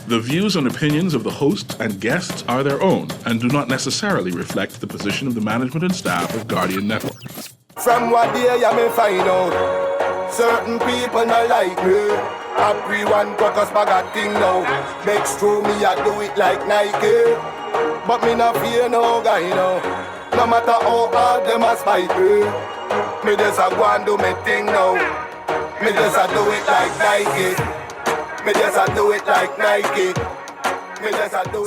The views and opinions of the host and guests are their own and do not necessarily reflect the position of the management and staff of Guardian Network. From what day I may find out, certain people not like me. I pre-one caucus bag a thing now. Next through me I do it like Nike. But me not fear no guy now. No matter how hard them a spite me, me just a go and do me thing now. Me just a do it like Nike. Me just a do it like Nike.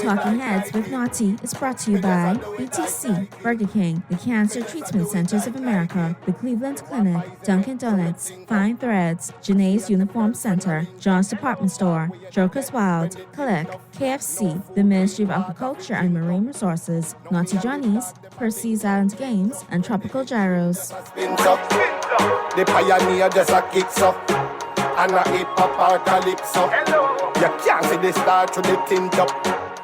Talking Heads with Naughty is brought to you by BTC, Burger King, the Cancer Treatment Centers of America, the Cleveland Clinic, Dunkin' Donuts, Fine Threads, Janae's Uniform Center, John's Department Store, Joker's Wild, Click, KFC, the Ministry of Agriculture and Marine Resources, Naughty Johnny's, Percy's Island Games, and Tropical Gyros. The pioneer just a kicks up, and a hip-hop or calypso. You can't see the star through the tint up.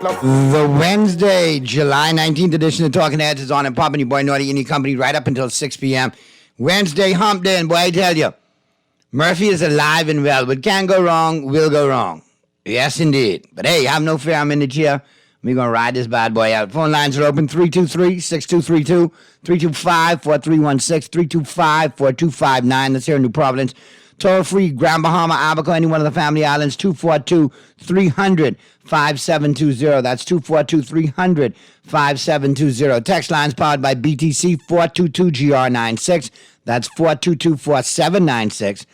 The Wednesday, July 19th edition of Talking Heads is on and popping your boy Naughty in your company right up until 6 p.m. Wednesday hump day, and boy, I tell you, Murphy is alive and well. What can go wrong will go wrong. Yes, indeed. But hey, have no fear, I'm in the chair. We're going to ride this bad boy out. Phone lines are open, 323-6232, 325-4316, 325-4259. Let's hear New Providence. Toll-free, Grand Bahama, Abaco, any one of the family islands, 242-300-5720. That's 242-300-5720. Text lines powered by BTC, 422-GR96. That's 422-4796.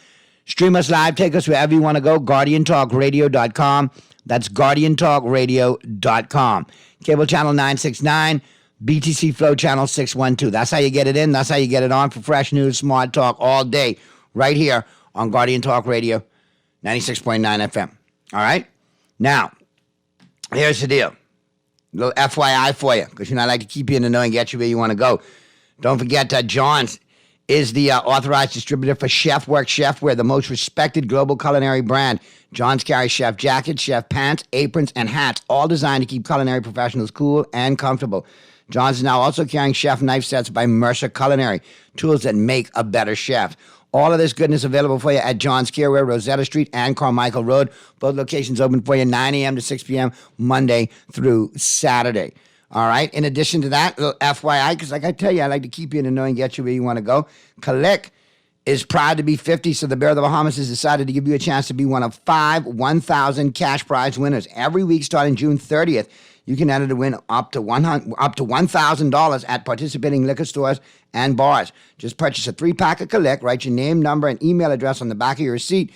Stream us live, take us wherever you want to go, GuardianTalkRadio.com. That's GuardianTalkRadio.com. Cable channel 969, BTC Flow channel 612. That's how you get it in. That's how you get it on for fresh news, smart talk all day, right here on Guardian Talk Radio, 96.9 FM. All right? Now, here's the deal. A little FYI for you, because I like to keep you in the know and get you where you want to go. Don't forget that John's is the authorized distributor for Chefworks Chefware, the most respected global culinary brand. John's carries chef jackets, chef pants, aprons, and hats, all designed to keep culinary professionals cool and comfortable. John's is now also carrying chef knife sets by Mercer Culinary, tools that make a better chef. All of this goodness available for you at John's Careware, Rosetta Street, and Carmichael Road. Both locations open for you 9 a.m. to 6 p.m. Monday through Saturday. All right? In addition to that, a little FYI, because like I tell you, I like to keep you in the know and get you where you want to go. Kalik is proud to be 50, so the Bear of the Bahamas has decided to give you a chance to be one of 5 1,000 cash prize winners. Every week starting June 30th, you can enter to win up to $1,000 at participating liquor stores and bars. Just purchase a 3-pack of Kalik, write your name, number, and email address on the back of your receipt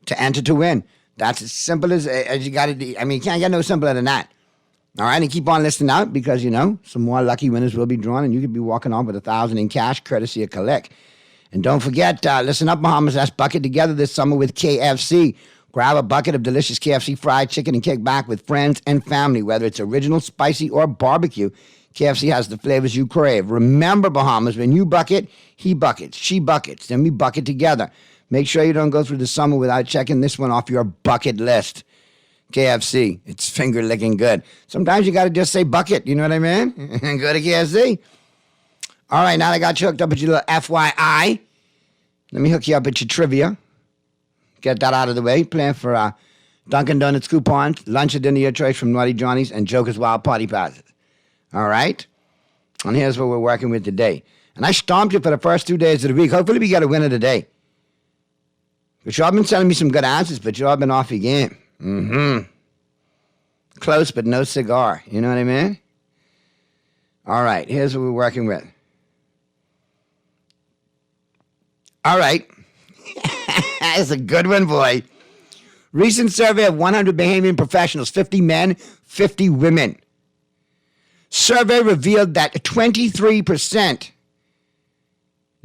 to enter to win. That's as simple as you got to do. I mean, you can't get no simpler than that. All right, and keep on listening out because, some more lucky winners will be drawn, and you could be walking off with $1,000 in cash courtesy of Kalik. And don't forget, listen up, Bahamas, let's bucket together this summer with KFC. Grab a bucket of delicious KFC fried chicken and kick back with friends and family, whether it's original, spicy, or barbecue. KFC has the flavors you crave. Remember, Bahamas, when you bucket, he buckets, she buckets, then we bucket together. Make sure you don't go through the summer without checking this one off your bucket list. KFC, it's finger-licking good. Sometimes you got to just say bucket, you know what I mean? And go to KFC. All right, now that I got you hooked up at your little FYI, let me hook you up at your trivia. Get that out of the way. Plan for Dunkin' Donuts coupons, lunch or dinner your choice from Naughty Johnny's, and Joker's Wild Party passes. All right? And here's what we're working with today. And I stomped you for the first 2 days of the week. Hopefully we get a winner today. But y'all been sending me some good answers, but y'all been off your game. Close, but no cigar. You know what I mean? All right, here's what we're working with. All right. That's a good one, boy. Recent survey of 100 Bahamian professionals, 50 men, 50 women. Survey revealed that 23%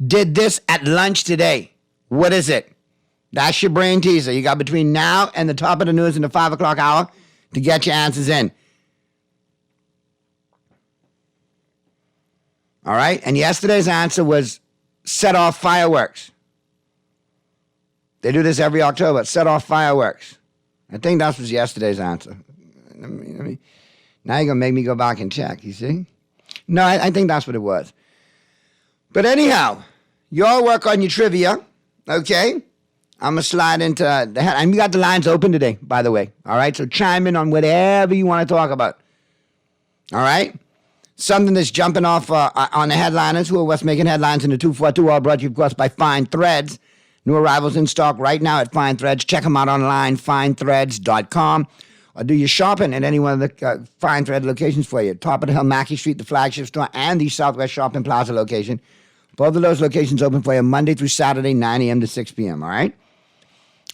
did this at lunch today. What is it? That's your brain teaser. You got between now and the top of the news in the 5 o'clock hour to get your answers in. All right? And yesterday's answer was set off fireworks. They do this every October. Set off fireworks. I think that was yesterday's answer. Let me. Now you're going to make me go back and check, you see? No, I think that's what it was. But anyhow, you all work on your trivia, okay? I'm going to slide into the head. And we got the lines open today, by the way. All right? So chime in on whatever you want to talk about. All right? Something that's jumping off on the headliners who are what's making headlines in the 242, all brought to you, of course, by Fine Threads. New arrivals in stock right now at Fine Threads. Check them out online, finethreads.com. Or do your shopping at any one of the Fine Thread locations for you. Top of the Hill, Mackey Street, the flagship store, and the Southwest Shopping Plaza location. Both of those locations open for you Monday through Saturday, 9 a.m. to 6 p.m., all right?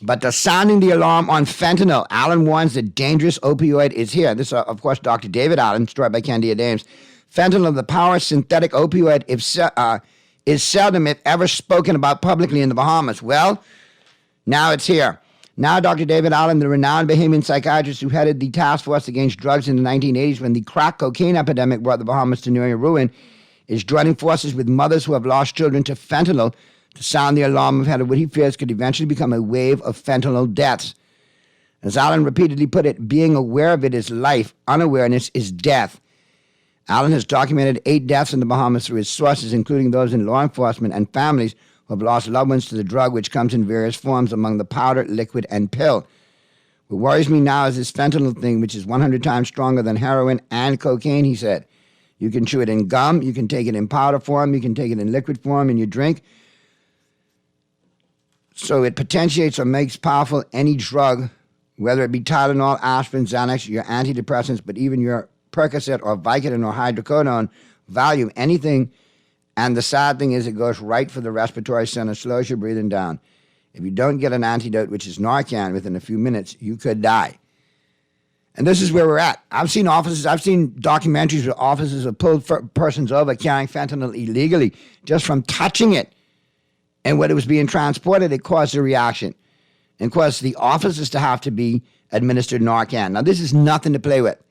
But they're sounding the alarm on fentanyl. Allen warns the dangerous opioid is here. This is, of course, Dr. David Allen, story by Candia Dames. Fentanyl, the power synthetic opioid, is seldom, if ever, spoken about publicly in the Bahamas. Well, now it's here. Now Dr. David Allen, the renowned Bahamian psychiatrist who headed the task force against drugs in the 1980s when the crack cocaine epidemic brought the Bahamas to near ruin, is joining forces with mothers who have lost children to fentanyl to sound the alarm of what he fears could eventually become a wave of fentanyl deaths. As Allen repeatedly put it, being aware of it is life, unawareness is death. Allen has documented 8 deaths in the Bahamas through his sources, including those in law enforcement and families who have lost loved ones to the drug, which comes in various forms among the powder, liquid, and pill. What worries me now is this fentanyl thing, which is 100 times stronger than heroin and cocaine, he said. You can chew it in gum, you can take it in powder form, you can take it in liquid form in your drink. So it potentiates or makes powerful any drug, whether it be Tylenol, aspirin, Xanax, your antidepressants, but even your Percocet or Vicodin or hydrocodone, Valium, anything. And the sad thing is it goes right for the respiratory center, slows your breathing down. If you don't get an antidote, which is Narcan, within a few minutes, you could die. And this is where we're at. I've seen documentaries where officers have pulled persons over carrying fentanyl illegally just from touching it. And when it was being transported, it caused a reaction and caused the officers to have to be administered Narcan. Now, this is nothing to play with.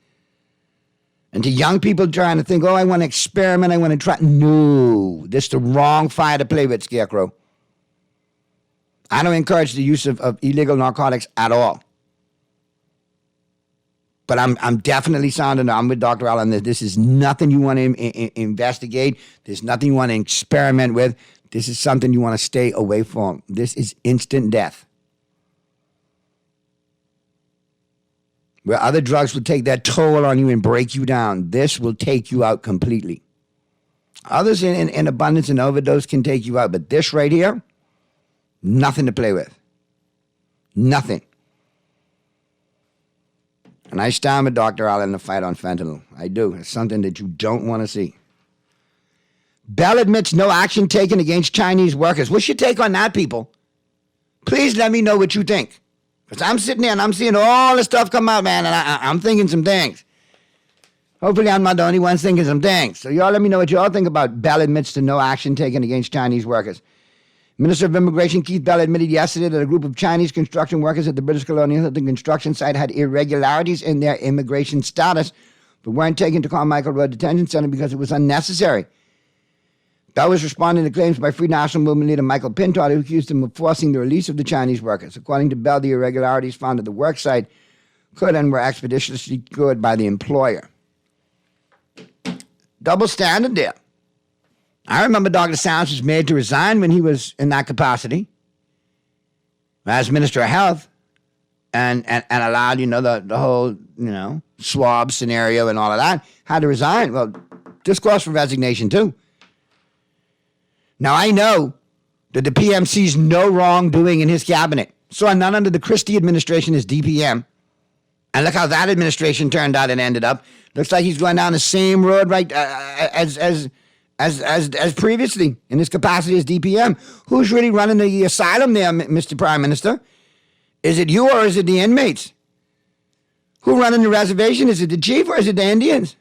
And to young people trying to think, oh, I want to experiment, I want to try. No, this is the wrong fire to play with, Scarecrow. I don't encourage the use of illegal narcotics at all. But I'm definitely sounding, I'm with Dr. Allen, that this is nothing you want to investigate. There's nothing you want to experiment with. This is something you want to stay away from. This is instant death. Where other drugs will take that toll on you and break you down, this will take you out completely. Others in abundance and overdose can take you out, but this right here, nothing to play with. Nothing. And I stand with Dr. Allen in the fight on fentanyl. I do. It's something that you don't want to see. Bell admits no action taken against Chinese workers. What's your take on that, people? Please let me know what you think. Because I'm sitting there and I'm seeing all this stuff come out, man, and I'm thinking some things. Hopefully I'm not the only one thinking some things. So y'all let me know what y'all think about Bell admits to no action taken against Chinese workers. Minister of Immigration Keith Bell admitted yesterday that a group of Chinese construction workers at the British Colonial Hilton construction site had irregularities in their immigration status, but weren't taken to Carmichael Road Detention Center because it was unnecessary. Bell was responding to claims by Free National Movement leader Michael Pintard, who accused him of forcing the release of the Chinese workers. According to Bell, the irregularities found at the work site could and were expeditiously cured by the employer. Double standard there. I remember Dr. Sounds was made to resign when he was in that capacity as Minister of Health and allowed, the whole, swab scenario and all of that. Had to resign. Well, this calls for resignation too. Now, I know that the PM sees no wrongdoing in his cabinet. Saw none under the Christie administration as DPM. And look how that administration turned out and ended up. Looks like he's going down the same road as previously in his capacity as DPM. Who's really running the asylum there, Mr. Prime Minister? Is it you or is it the inmates? Who running the reservation? Is it the chief or is it the Indians?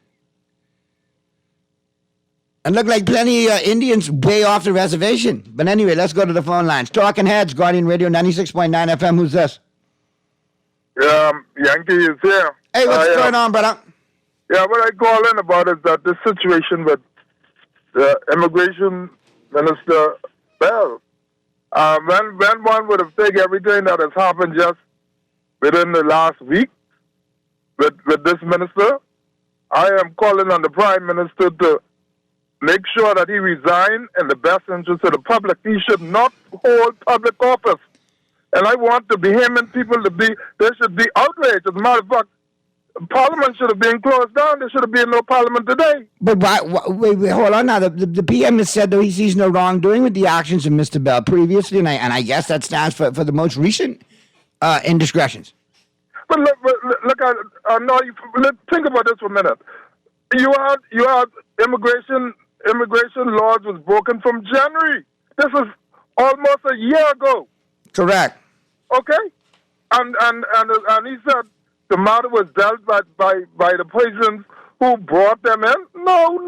And look like plenty of Indians way off the reservation. But anyway, let's go to the phone lines. Talking Heads, Guardian Radio 96.9 FM. Who's this? Yankee is here. Hey, what's going on, brother? Yeah, what I call in about is that this situation with the Immigration Minister Bell, when one would have taken everything that has happened just within the last week with this minister, I am calling on the Prime Minister to make sure that he resign in the best interest of the public. He should not hold public office. And I want the Bahamian people to be, they should be outraged. As a matter of fact, Parliament should have been closed down. There should have been no Parliament today. But wait, hold on now. The PM has said, though, he sees no wrongdoing with the actions of Mr. Bell previously, and I guess that stands for the most recent indiscretions. But look no, think about this for a minute. You had immigration laws was broken from January. This is almost a year ago. Correct. Okay, and he said the matter was dealt by the persons who brought them in. No.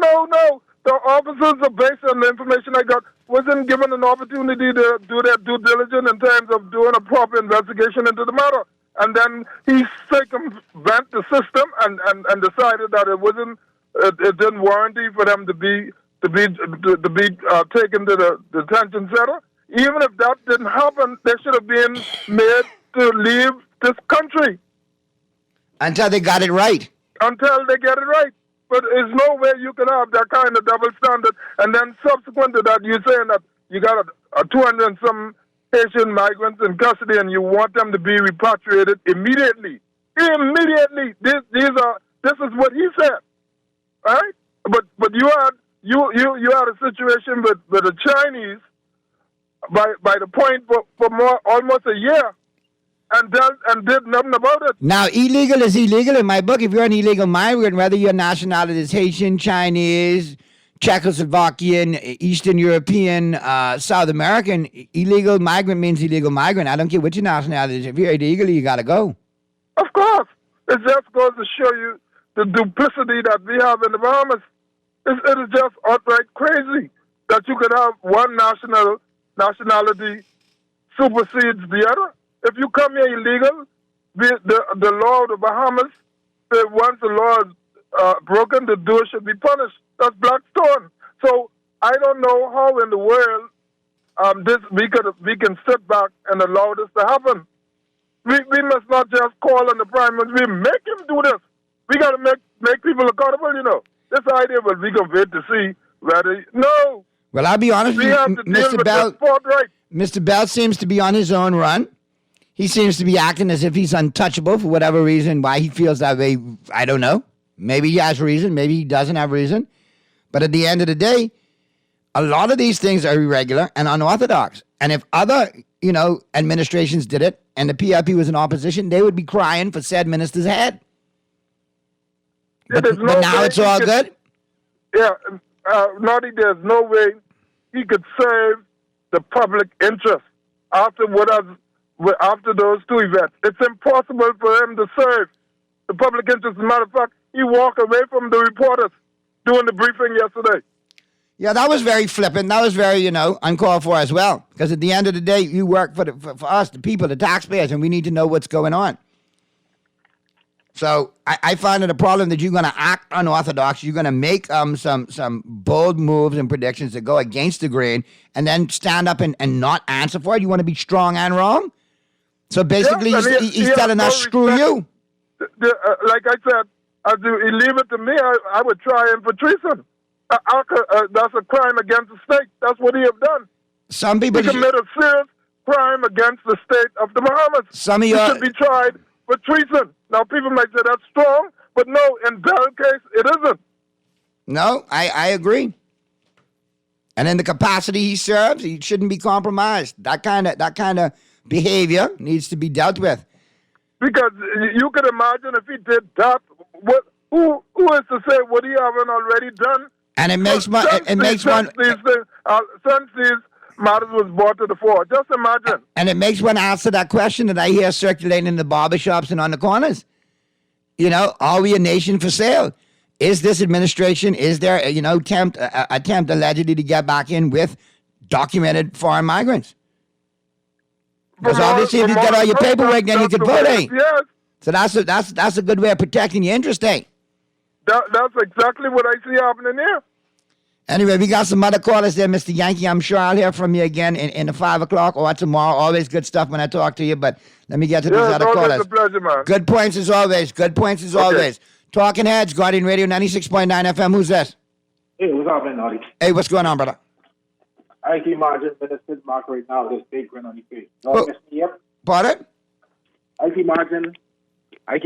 The officers, are based on the information I got, wasn't given an opportunity to do their due diligence in terms of doing a proper investigation into the matter. And then he circumvent the system and decided that it didn't warranty for them to be taken to the detention center. Even if that didn't happen, they should have been made to leave this country. Until they got it right. Until they get it right. But there's no way you can have that kind of double standard. And then subsequent to that, you're saying that you got a 200 and some Haitian migrants in custody and you want them to be repatriated immediately. Immediately. This is what he said. All right? But you had a situation with the Chinese by the point for almost a year and did nothing about it. Now, illegal is illegal in my book. If you're an illegal migrant, whether your nationality is Haitian, Chinese, Czechoslovakian, Eastern European, South American, illegal migrant means illegal migrant. I don't care what your nationality is. If you're illegal, you got to go. Of course. It just goes to show you the duplicity that we have in the Bahamas. It is just outright crazy that you could have one nationality supersedes the other. If you come here illegal, the law of the Bahamas, once the law is broken, the doer should be punished. That's Blackstone. So I don't know how in the world we can sit back and allow this to happen. We must not just call on the Prime Minister. We make him do this. We got to make people accountable, you know. This idea will be conveyed to see whether... No. Well, I'll be honest with you, Mr. Bell. Right. Mr. Bell seems to be on his own run. He seems to be acting as if he's untouchable for whatever reason. Why he feels that way, I don't know. Maybe he has reason. Maybe he doesn't have reason. But at the end of the day, a lot of these things are irregular and unorthodox. And if other, administrations did it and the PRP was in opposition, they would be crying for said minister's head. But now it's all good? Yeah, Naughty, there's no way he could serve the public interest after those two events. It's impossible for him to serve the public interest. As a matter of fact, he walked away from the reporters doing the briefing yesterday. Yeah, that was very flippant. That was very, uncalled for as well. Because at the end of the day, you work for us, the people, the taxpayers, and we need to know what's going on. So I find it a problem that you're going to act unorthodox. You're going to make some bold moves and predictions that go against the grain and then stand up and not answer for it. You want to be strong and wrong? So basically, he's telling us, screw you. Like I said, if you leave it to me, I would try him for treason. That's a crime against the state. That's what he have done. Some people... He committed a serious crime against the state of the Bahamas. He should be tried for treason. Now, people might say that's strong, but no, in Bell's case, it isn't. No, I agree. And in the capacity he serves, he shouldn't be compromised. That kind of behavior needs to be dealt with. Because you could imagine if he did that, who is to say what he haven't already done? And since these matters was brought to the fore. Just imagine. And it makes one answer that question that I hear circulating in the barbershops and on the corners. Are we a nation for sale? Is this administration, is there, attempt allegedly to get back in with documented foreign migrants? Because obviously if you get all your paperwork, then you can vote, eh? Yes. So that's a good way of protecting your interest, eh? That's exactly what I see happening here. Anyway, we got some other callers there, Mr. Yankee. I'm sure I'll hear from you again in the 5 o'clock or tomorrow. Always good stuff when I talk to you, but let me get to these other callers. It's a pleasure, man. Good points as always. Always. Talking Heads, Guardian Radio 96.9 FM. Who's this? Hey, what's happening, Naughty? Hey, what's going on, brother? I can imagine Minister Mark right now, this big grin on his face. Don't miss me yet. Pardon? I can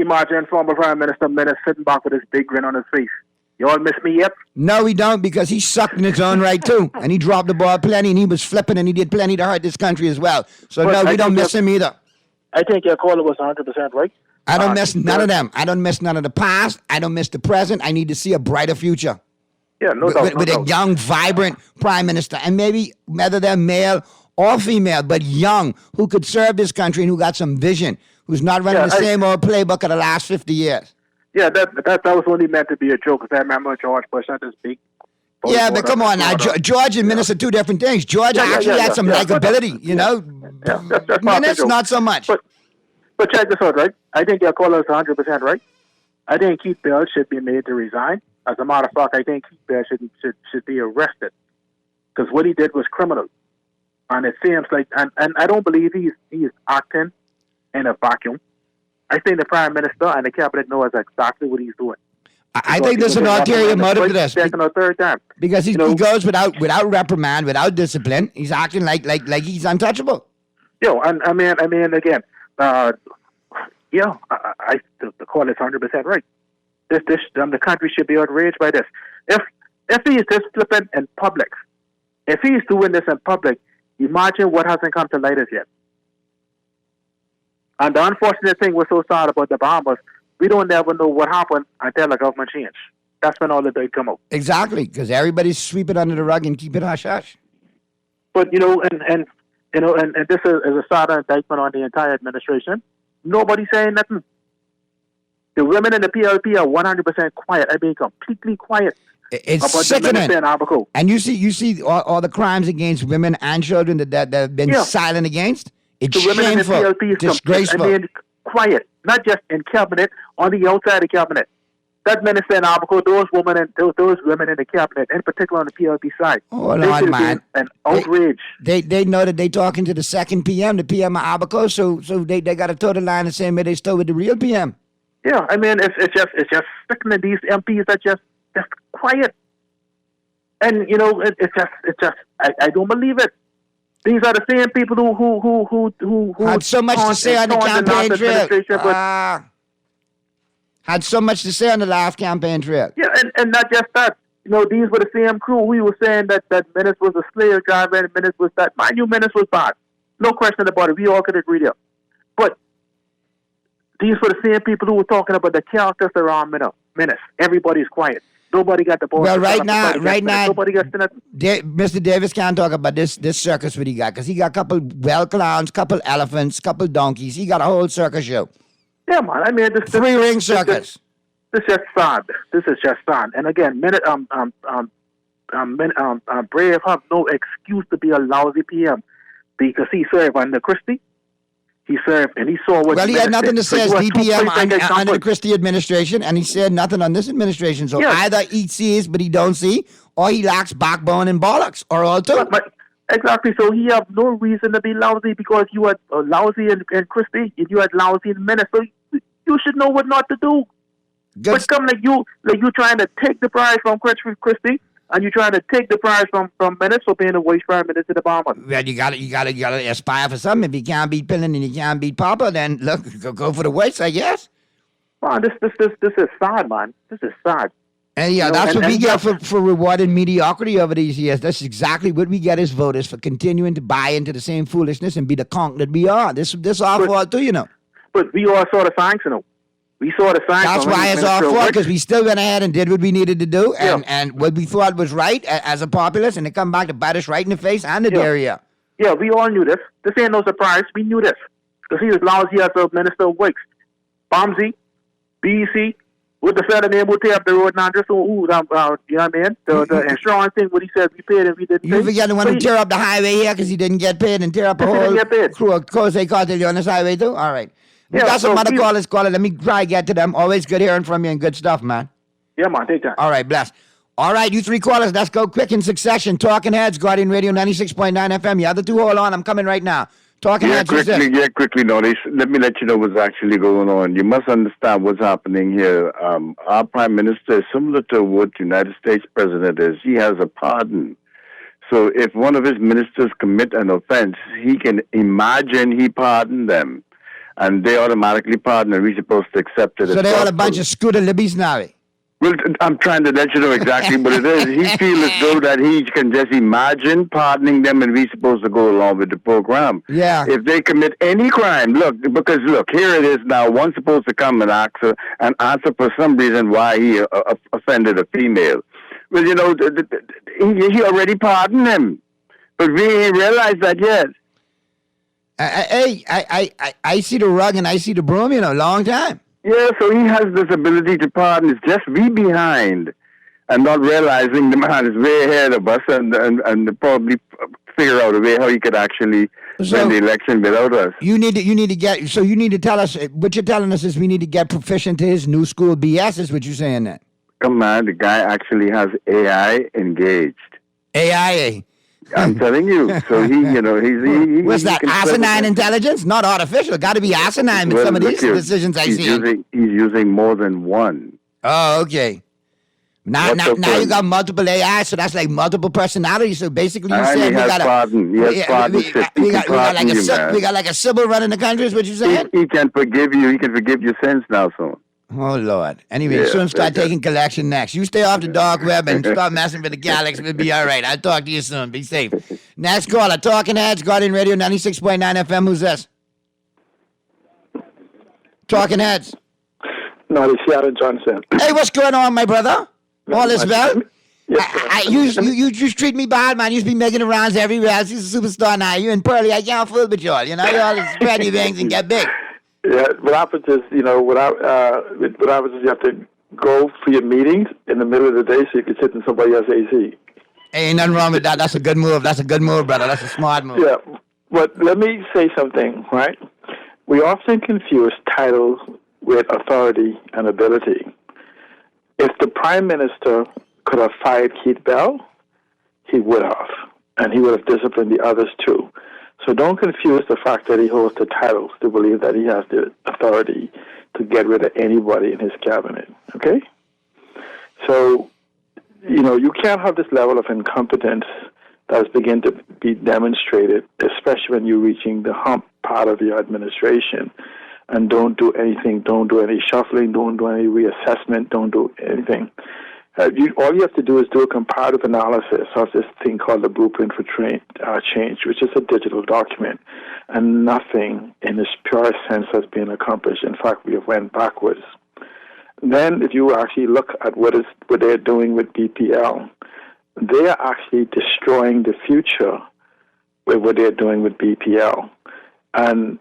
imagine former Prime Minister Menace sitting back with his big grin on his face. You all miss me yet? No, we don't, because he sucked in his own right too, and he dropped the ball plenty, and he was flipping, and he did plenty to hurt this country as well. So But no, I we don't think miss him either. I think your caller was 100% right. I don't miss none of them. I don't miss none of the past. I don't miss the present. I need to see a brighter future. Yeah, no doubt. With a young, vibrant prime minister, and maybe whether they're male or female, but young, who could serve this country and who got some vision, who's not running the same old playbook of the last 50 years. Yeah, that was only meant to be a joke. Because I remember George Bush had this big. Yeah, but come on now, George and Minister, two different things. George actually had some likability, you know. Minister, not so much. But check this out, right? I think your caller is 100% right. I think Keith Bell should be made to resign. As a matter of fact, I think Keith Bell should be arrested because what he did was criminal. And it seems like, and I don't believe he's acting in a vacuum. I think the Prime Minister and the Cabinet knows exactly what he's doing. I think there's an ulterior motive to this. Second or third time. Because he goes without reprimand, without discipline. He's acting like he's untouchable. And I mean again, the call is 100% right. The country should be outraged by this. If he is just flipping in public, if he's doing this in public, imagine what hasn't come to light as yet. And the unfortunate thing was so sad about the Bahamas, we don't ever know what happened until the government changed. That's when all the data come out. Exactly, because everybody's sweeping under the rug and keep it hush hush. But and this is a sad indictment on the entire administration. Nobody's saying nothing. The women in the PLP are 100% quiet. I mean, completely quiet. It's sickening. And you see all the crimes against women and children that have been silent against. It's the women shameful, in the PLP is disgraceful. I mean, quiet, not just in cabinet, on the outside of cabinet. That minister in Abaco, those women in the cabinet, in particular on the PLP side, hold on, man. An outrage. They know that they talking to the second PM, the PM of Abaco, so they got a total line of saying they still with the real PM. Yeah, I mean it's just sickening. These MPs are just quiet, and it's just I don't believe it. These are the same people who had so much to say on the campaign trail. Had so much to say on the last campaign trail. Yeah, and not just that. These were the same crew. We were saying that Menace was a slave driver and Menace was that. Mind you, Menace was bad. No question about it. We all could agree there. But these were the same people who were talking about the characters around Menace. Everybody's quiet. Nobody got the ball. Well, right now, nobody got Mr. Davis can't talk about this circus what he got, because he got a couple clowns, couple elephants, couple donkeys. He got a whole circus show. Yeah, man. I mean, this three-ring circus. This is just sad. This is just sad. And again, Brave have no excuse to be a lousy PM because he served under Christie. He served, and he saw what. Well, he had nothing to say as DPM under the Christie administration, and he said nothing on this administration. So either he sees, but he don't see, or he lacks backbone and bollocks, or all two. Exactly. So he have no reason to be lousy because you had lousy in Christie, and you had lousy in Menace. So you should know what not to do. But come like you trying to take the prize from Christie. And you're trying to take the prize from Menace for being a vice prime minister of the Bahamas. Well, you gotta aspire for something. If you can't beat Pillin and you can't beat Papa, then look, go for the Whites, I guess. Man, this is sad, man. This is sad. And that's what we get for rewarding mediocrity over these years. That's exactly what we get as voters for continuing to buy into the same foolishness and be the conk that we are. This our fault too, But we all saw the signs, We saw the signs. That's why it's our fault, because we still went ahead and did what we needed to do, and what we thought was right as a populace, and it come back to bite us right in the face and the area. Yeah, we all knew this. This ain't no surprise. We knew this. Because he was lousy as a minister of works. Bomsey, BEC, with the fella name would tear up the road now just you know what I mean? The insurance thing, what he said we paid and we didn't pay. You forget the one who tear up the highway here because he didn't get paid and tear up a whole crew of Jose Cartel on this highway too? All right. We got some other callers. Let me try to get to them. Always good hearing from you and good stuff, man. Yeah, man. Take time. All right, bless. All right, you three callers. Let's go quick in succession. Talking Heads, Guardian Radio 96.9 FM. The other two, hold on. I'm coming right now. Talking Heads. Quickly, notice. Let me let you know what's actually going on. You must understand what's happening here. Our Prime Minister is similar to what United States President is. He has a pardon. So if one of his ministers commit an offense, he can imagine he pardoned them, and they automatically pardon, and we're supposed to accept it. So they're all a bunch of scooter libbies now. Well, I'm trying to let you know exactly what it is. He feels as though that he can just imagine pardoning them, and we're supposed to go along with the program. Yeah. If they commit any crime, look, here it is now. One's supposed to come and answer for some reason why he offended a female. Well, you know, he already pardoned him, but we ain't realized that yet. I see the rug and I see the broom, long time. Yeah, so he has this ability to pardon. It's just we behind and not realizing the man is way ahead of us and probably figure out a way how he could actually win the election without us. You need to tell us, what you're telling us is we need to get proficient to his new school BS, is what you're saying then. Come on, the guy actually has AI engaged. AI? I'm telling you. So he's what's that? Asinine intelligence? Not artificial. Got to be asinine with some of these decisions I see. He's using more than one. Oh, okay. Now you got multiple AI, so that's like multiple personalities. So basically, you said we got like a Sybil running the country. Is what you saying? He can forgive you. He can forgive your sins now, soon. Oh, Lord. Anyway, soon start taking collection next. You stay off the dark web and start messing with the galaxy. We'll be all right. I'll talk to you soon. Be safe. Next caller, Talking Heads, Guardian Radio 96.9 FM. Who's this? Talking Heads. No, it's Seattle Johnson. Hey, what's going on, my brother? All is well? Yes, you just treat me bad, man. You just be making the rounds everywhere. I see a superstar now. You and Pearly, I can't fool with y'all. You all spread your wings and get big. Yeah, what happens is, what happens is you have to go for your meetings in the middle of the day so you can sit in somebody else's AC. Ain't nothing wrong with that. That's a good move. That's a good move, brother. That's a smart move. Yeah, but let me say something, right? We often confuse titles with authority and ability. If the Prime Minister could have fired Keith Bell, he would have, and he would have disciplined the others too. So don't confuse the fact that he holds the titles to believe that he has the authority to get rid of anybody in his cabinet, okay? So, you can't have this level of incompetence that is beginning to be demonstrated, especially when you're reaching the hump part of your administration, and don't do anything, don't do any shuffling, don't do any reassessment, don't do anything. All you have to do is do a comparative analysis of this thing called the Blueprint for Change, which is a digital document, and nothing in its purest sense has been accomplished. In fact, we have went backwards. Then, if you actually look at what they're doing with BPL, they are actually destroying the future with what they're doing with BPL, and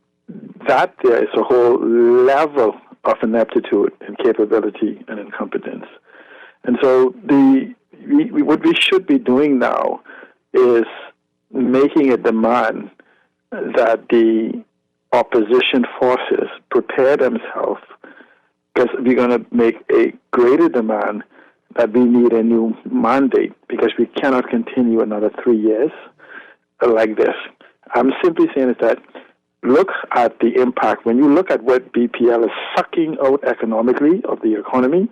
that there is a whole level of ineptitude and capability and incompetence. And so what we should be doing now is making a demand that the opposition forces prepare themselves, because we're going to make a greater demand that we need a new mandate, because we cannot continue another 3 years like this. I'm simply saying is that look at the impact. When you look at what BPL is sucking out economically of the economy,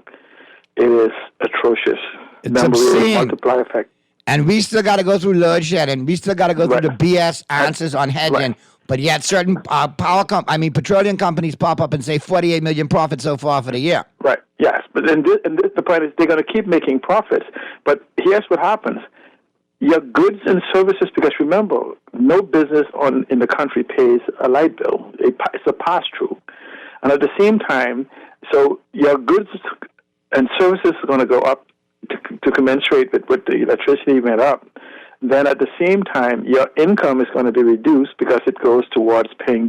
it is atrocious. It's obscene. Multiply effect. And we still got to go through load shedding. We still got to go through the BS answers on hedging. Right. But yet certain petroleum companies pop up and say 48 million profits so far for the year. Right, yes. But then the point is they're going to keep making profits. But here's what happens. Your goods and services, because remember, no business in the country pays a light bill. It's a pass-through. And at the same time, so your goods and services are going to go up to commensurate with what the electricity went up. Then at the same time, your income is going to be reduced because it goes towards paying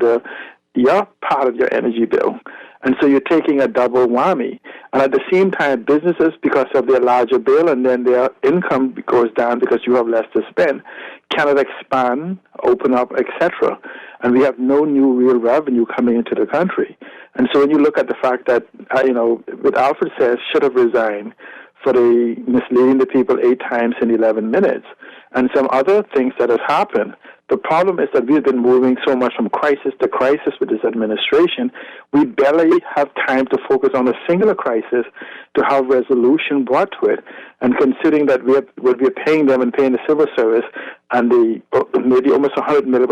your part of your energy bill. And so you're taking a double whammy. And at the same time, businesses, because of their larger bill and then their income goes down because you have less to spend, cannot expand, open up, etc. And we have no new real revenue coming into the country. And so when you look at the fact that, what Alfred says should have resigned for the misleading the people 8 times in 11 minutes, and some other things that has happened. The problem is that we've been moving so much from crisis to crisis with this administration, we barely have time to focus on a singular crisis to have resolution brought to it. And considering that we're paying them and paying the civil service, and maybe almost 100 million,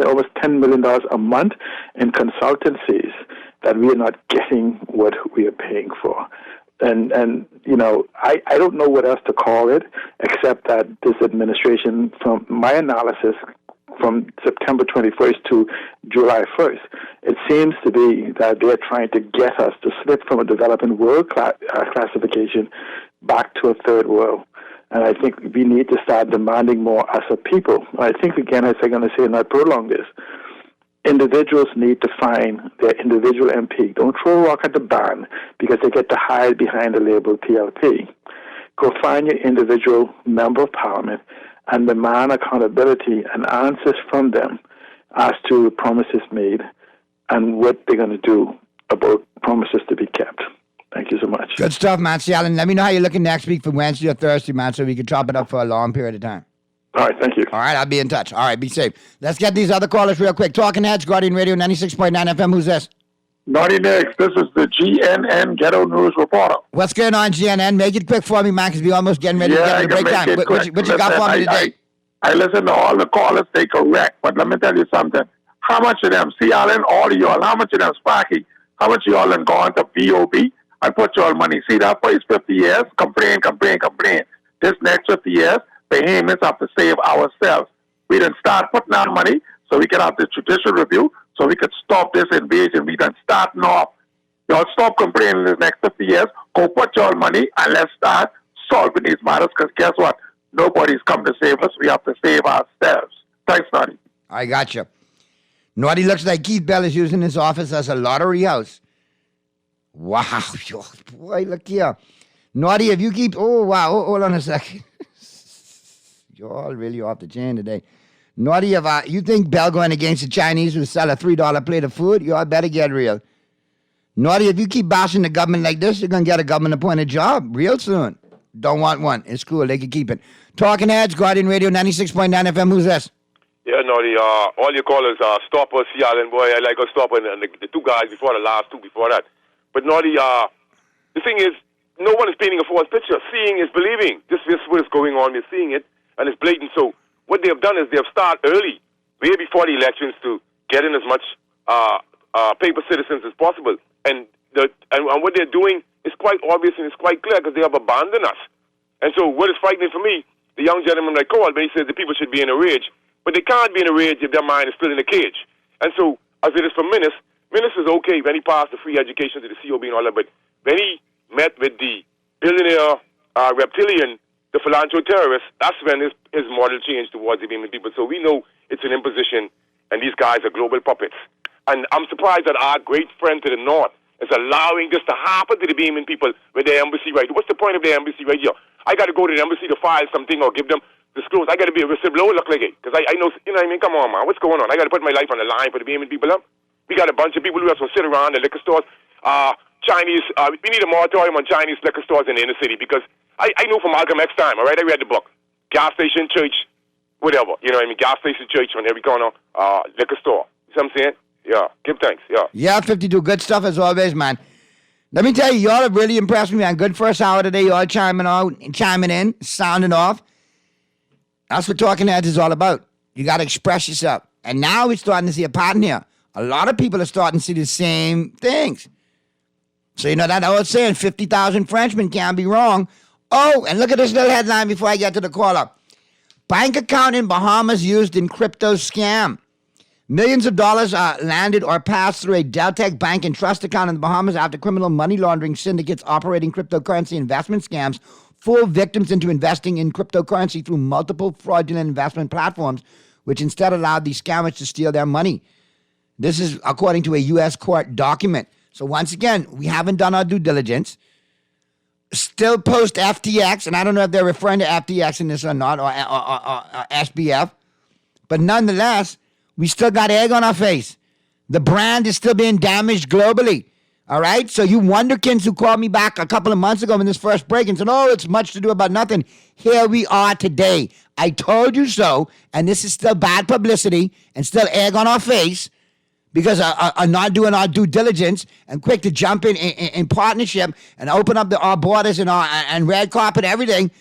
almost $10 million a month in consultancies, that we are not getting what we are paying for. And you know, I don't know what else to call it except that this administration, from my analysis, from September 21st to July 1st, it seems to be that they're trying to get us to slip from a developing world classification back to a third world. And I think we need to start demanding more as a people. I think, again, as I'm going to say, and I prolong this, individuals need to find their individual MP. Don't throw a rock at the band because they get to hide behind the label PLP. Go find your individual member of parliament and demand accountability and answers from them as to promises made and what they're going to do about promises to be kept. Thank you so much. Good stuff, man. See, Alan, let me know how you're looking next week for Wednesday or Thursday, man, so we can chop it up for a long period of time. All right, thank you. All right, I'll be in touch. All right, be safe. Let's get these other callers real quick. Talking Heads, Guardian Radio 96.9 FM. Who's this? Naughty Nicks, this is the GNN Ghetto News Reporter. What's going on, GNN? Make it quick for me, man, because we're almost getting ready to get to the break time. What you got for me today? I listen to all the callers, they correct, but let me tell you something. How much of them, see y'all in all of y'all, how much of them, Sparky, how much of y'all in gone to BOB? I put y'all money. See that for 50 years? Complain. This next 50 years, Bahamians have to save ourselves. We didn't start putting our money so we can have the judicial review, so we could stop this invasion. We done starting off. Y'all stop complaining this next 50 years. Go put y'all money and let's start solving these matters, because guess what? Nobody's come to save us. We have to save ourselves. Thanks, Naughty. I got you. Naughty looks like Keith Bell is using his office as a lottery house. Wow. Boy, look here. Naughty, if you keep... Oh, wow. Hold on a second. You're all really off the chain today. Naughty, if you think Bell going against the Chinese who sell a $3 plate of food, you all better get real. Naughty, if you keep bashing the government like this, you're going to get a government-appointed job real soon. Don't want one. It's cool. They can keep it. Talking Heads, Guardian Radio 96.9 FM. Who's this? Yeah, Naughty, all your callers stop us, Allen, boy. I like us stopping the two guys before the last two before that. But Naughty, the thing is, no one is painting a false picture. Seeing is believing. This is what is going on. We're seeing it, and it's blatant. So what they have done is they have started early, way before the elections, to get in as much paper citizens as possible. And what they're doing is quite obvious and it's quite clear, because they have abandoned us. And so what is frightening for me, the young gentleman I called, he says the people should be in a rage. But they can't be in a rage if their mind is still in a cage. And so, as it is for Minnis is okay when he passed the free education to the COB and all that, but when he met with the billionaire reptilian, the philanthro terrorist, that's when his model changed towards the Bahamian people. So we know it's an imposition, and these guys are global puppets. And I'm surprised that our great friend to the north is allowing this to happen to the Bahamian people with their embassy right. What's the point of their embassy right here? I got to go to the embassy to file something or give them disclose. I got to be a whistleblower, look like it, because I know, you know what I mean? Come on, man, what's going on? I got to put my life on the line for the Bahamian people up. We got a bunch of people who have to sit around the liquor stores. Chinese, we need a moratorium on Chinese liquor stores in the inner city, because I know from Malcolm X time, all right? I read the book. Gas station, church, whatever. You know what I mean? Gas station, church, on every corner, liquor store. You know what I'm saying? Yeah, give thanks, yeah. Yeah, 52, good stuff as always, man. Let me tell you, y'all have really impressed me, man. Good first hour today, y'all chiming in, sounding off. That's what Talking Heads is all about. You got to express yourself. And now we're starting to see a pattern here. A lot of people are starting to see the same things. So you know that old saying, 50,000 Frenchmen can't be wrong. Oh, and look at this little headline before I get to the caller. Bank account in Bahamas used in crypto scam. Millions of dollars are landed or passed through a Deltec bank and trust account in the Bahamas after criminal money laundering syndicates operating cryptocurrency investment scams fool victims into investing in cryptocurrency through multiple fraudulent investment platforms, which instead allowed these scammers to steal their money. This is according to a U.S. court document. So once again, we haven't done our due diligence. Still post FTX, and I don't know if they're referring to FTX in this or not, or SBF, but nonetheless, we still got egg on our face. The brand is still being damaged globally. All right? So you wonderkins who called me back a couple of months ago in this first break and said, oh, it's much to do about nothing. Here we are today. I told you so, and this is still bad publicity and still egg on our face because of not doing our due diligence and quick to jump in partnership and open up our borders and red carpet everything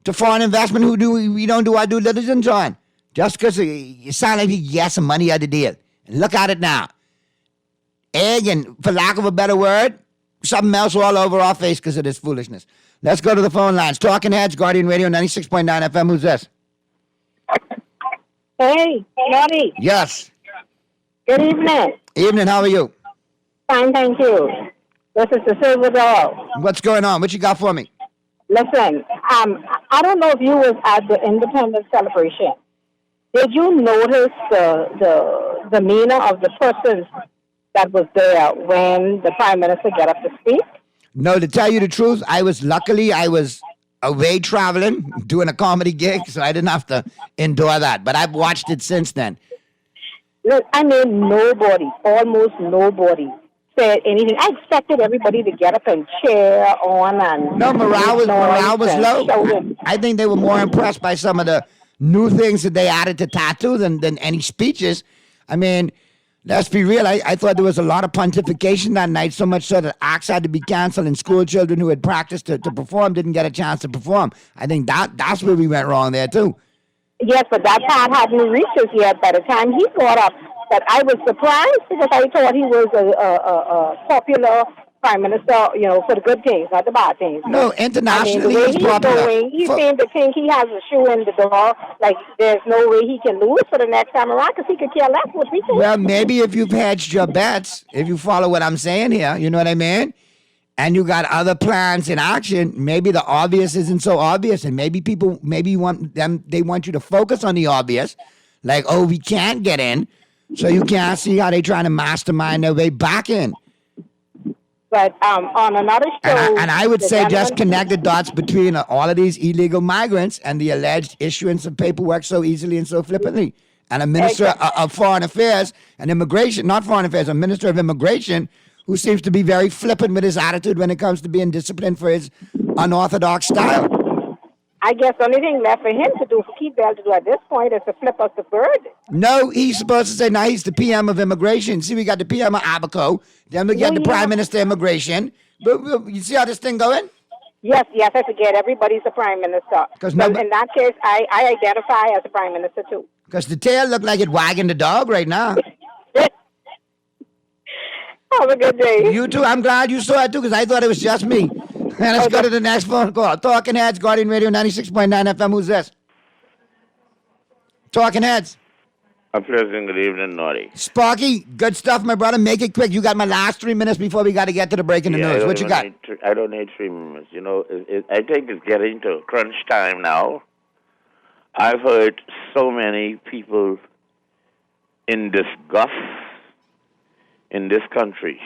to foreign investment we don't do our due diligence on. Just because you sound like you get some money out of the deal. And look at it now. Egg and, for lack of a better word, something else all over our face because of this foolishness. Let's go to the phone lines. Talking Heads, Guardian Radio, 96.9 FM. Who's this? Hey, Lottie. Yes. Good evening. Evening, how are you? Fine, thank you. This is the Silver Dog. What's going on? What you got for me? Listen, I don't know if you was at the Independence celebration. Did you notice the demeanor of the persons that was there when the Prime Minister got up to speak? No, to tell you the truth, I was away traveling, doing a comedy gig, so I didn't have to endure that. But I've watched it since then. Look, I mean, almost nobody said anything. I expected everybody to get up and cheer on and... No, morale was low. Shouting. I think they were more impressed by some of the new things that they added to Tattoo than any speeches. I mean, let's be real. I thought there was a lot of pontification that night, so much so that acts had to be canceled and school children who had practiced to perform didn't get a chance to perform. I think that's where we went wrong there, too. Yes, but that part hadn't reached us yet by the time he got up. But I was surprised because I thought he was a popular Prime Minister, for the good things, not the bad things. No, internationally the way he's popular. He seemed to think he has a shoe in the door, like there's no way he can lose for the next time around because he could care less what we think. Well, maybe if you've hedged your bets, if you follow what I'm saying here, you know what I mean? And you got other plans in action, maybe the obvious isn't so obvious, and maybe they want you to focus on the obvious, like, oh, we can't get in, so you can't see how they trying to mastermind their way back in. But on another show... And I would say just connect the dots between all of these illegal migrants and the alleged issuance of paperwork so easily and so flippantly. And a minister of foreign affairs and immigration, not foreign affairs, a minister of immigration who seems to be very flippant with his attitude when it comes to being disciplined for his unorthodox style. I guess the only thing left for him to do, for Keith Bell to do at this point, is to flip us the bird. No, he's supposed to say, now he's the PM of immigration. See, we got the PM of Abaco, then we get the Prime Minister of Immigration. You see how this thing going? Yes, I forget. Everybody's the Prime Minister. But in that case, I identify as the Prime Minister, too. Because the tail looked like it wagging the dog right now. Have a good day. You too. I'm glad you saw it too, because I thought it was just me. And let's go to the next phone call. Talking Heads, Guardian Radio, 96.9 FM. Who's this? Talking Heads. A pleasant good evening, Naughty. Sparky, good stuff, my brother. Make it quick. You got my last 3 minutes before we got to get to the break in the news. What you got? I don't need 3 minutes. I think it's getting to crunch time now. I've heard so many people in disgust in this country.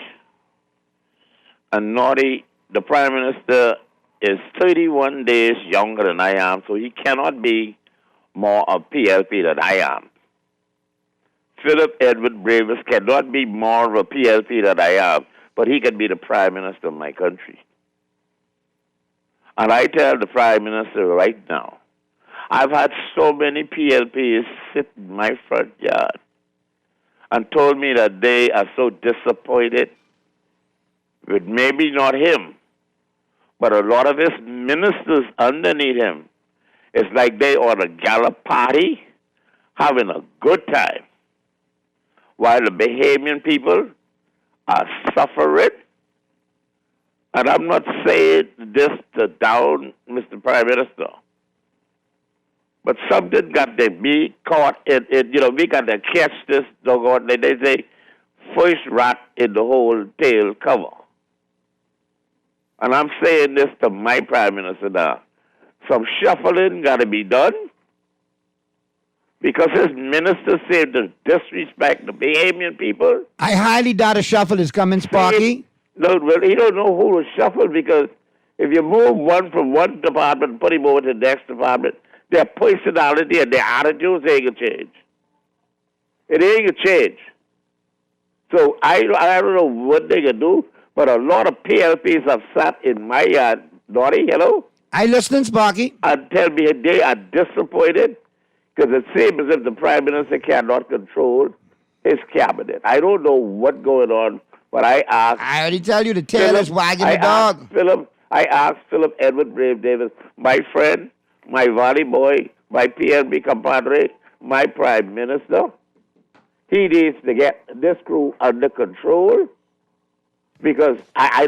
And Naughty, the Prime Minister is 31 days younger than I am, so he cannot be more of PLP than I am. Philip Edward Bravis cannot be more of a PLP than I am, but he can be the Prime Minister of my country. And I tell the Prime Minister right now, I've had so many PLPs sit in my front yard and told me that they are so disappointed with maybe not him, but a lot of his ministers underneath him. It's like they are a gala party having a good time, while the Bahamian people are suffering. And I'm not saying this to down Mr. Prime Minister, but something got to be caught in we got to catch this doggone, they say, first rat in the whole tail cover. And I'm saying this to my Prime Minister now. Some shuffling got to be done because his ministers seem to disrespect the Bahamian people. I highly doubt a shuffle is coming, Sparky. No, well, he don't know who to shuffle because if you move one from one department and put him over to the next department, their personality and their attitudes ain't going to change. It ain't going to change. So I don't know what they can do, But a lot of PLPs have sat in my yard. Naughty, hello? I listening, Sparky. And tell me they are disappointed because it seems as if the Prime Minister cannot control his cabinet. I don't know what's going on, but I already tell you the tail is wagging the dog. I asked Philip Edward Brave Davis, my friend, my valley boy, my PLP compadre, my Prime Minister. He needs to get this crew under control because I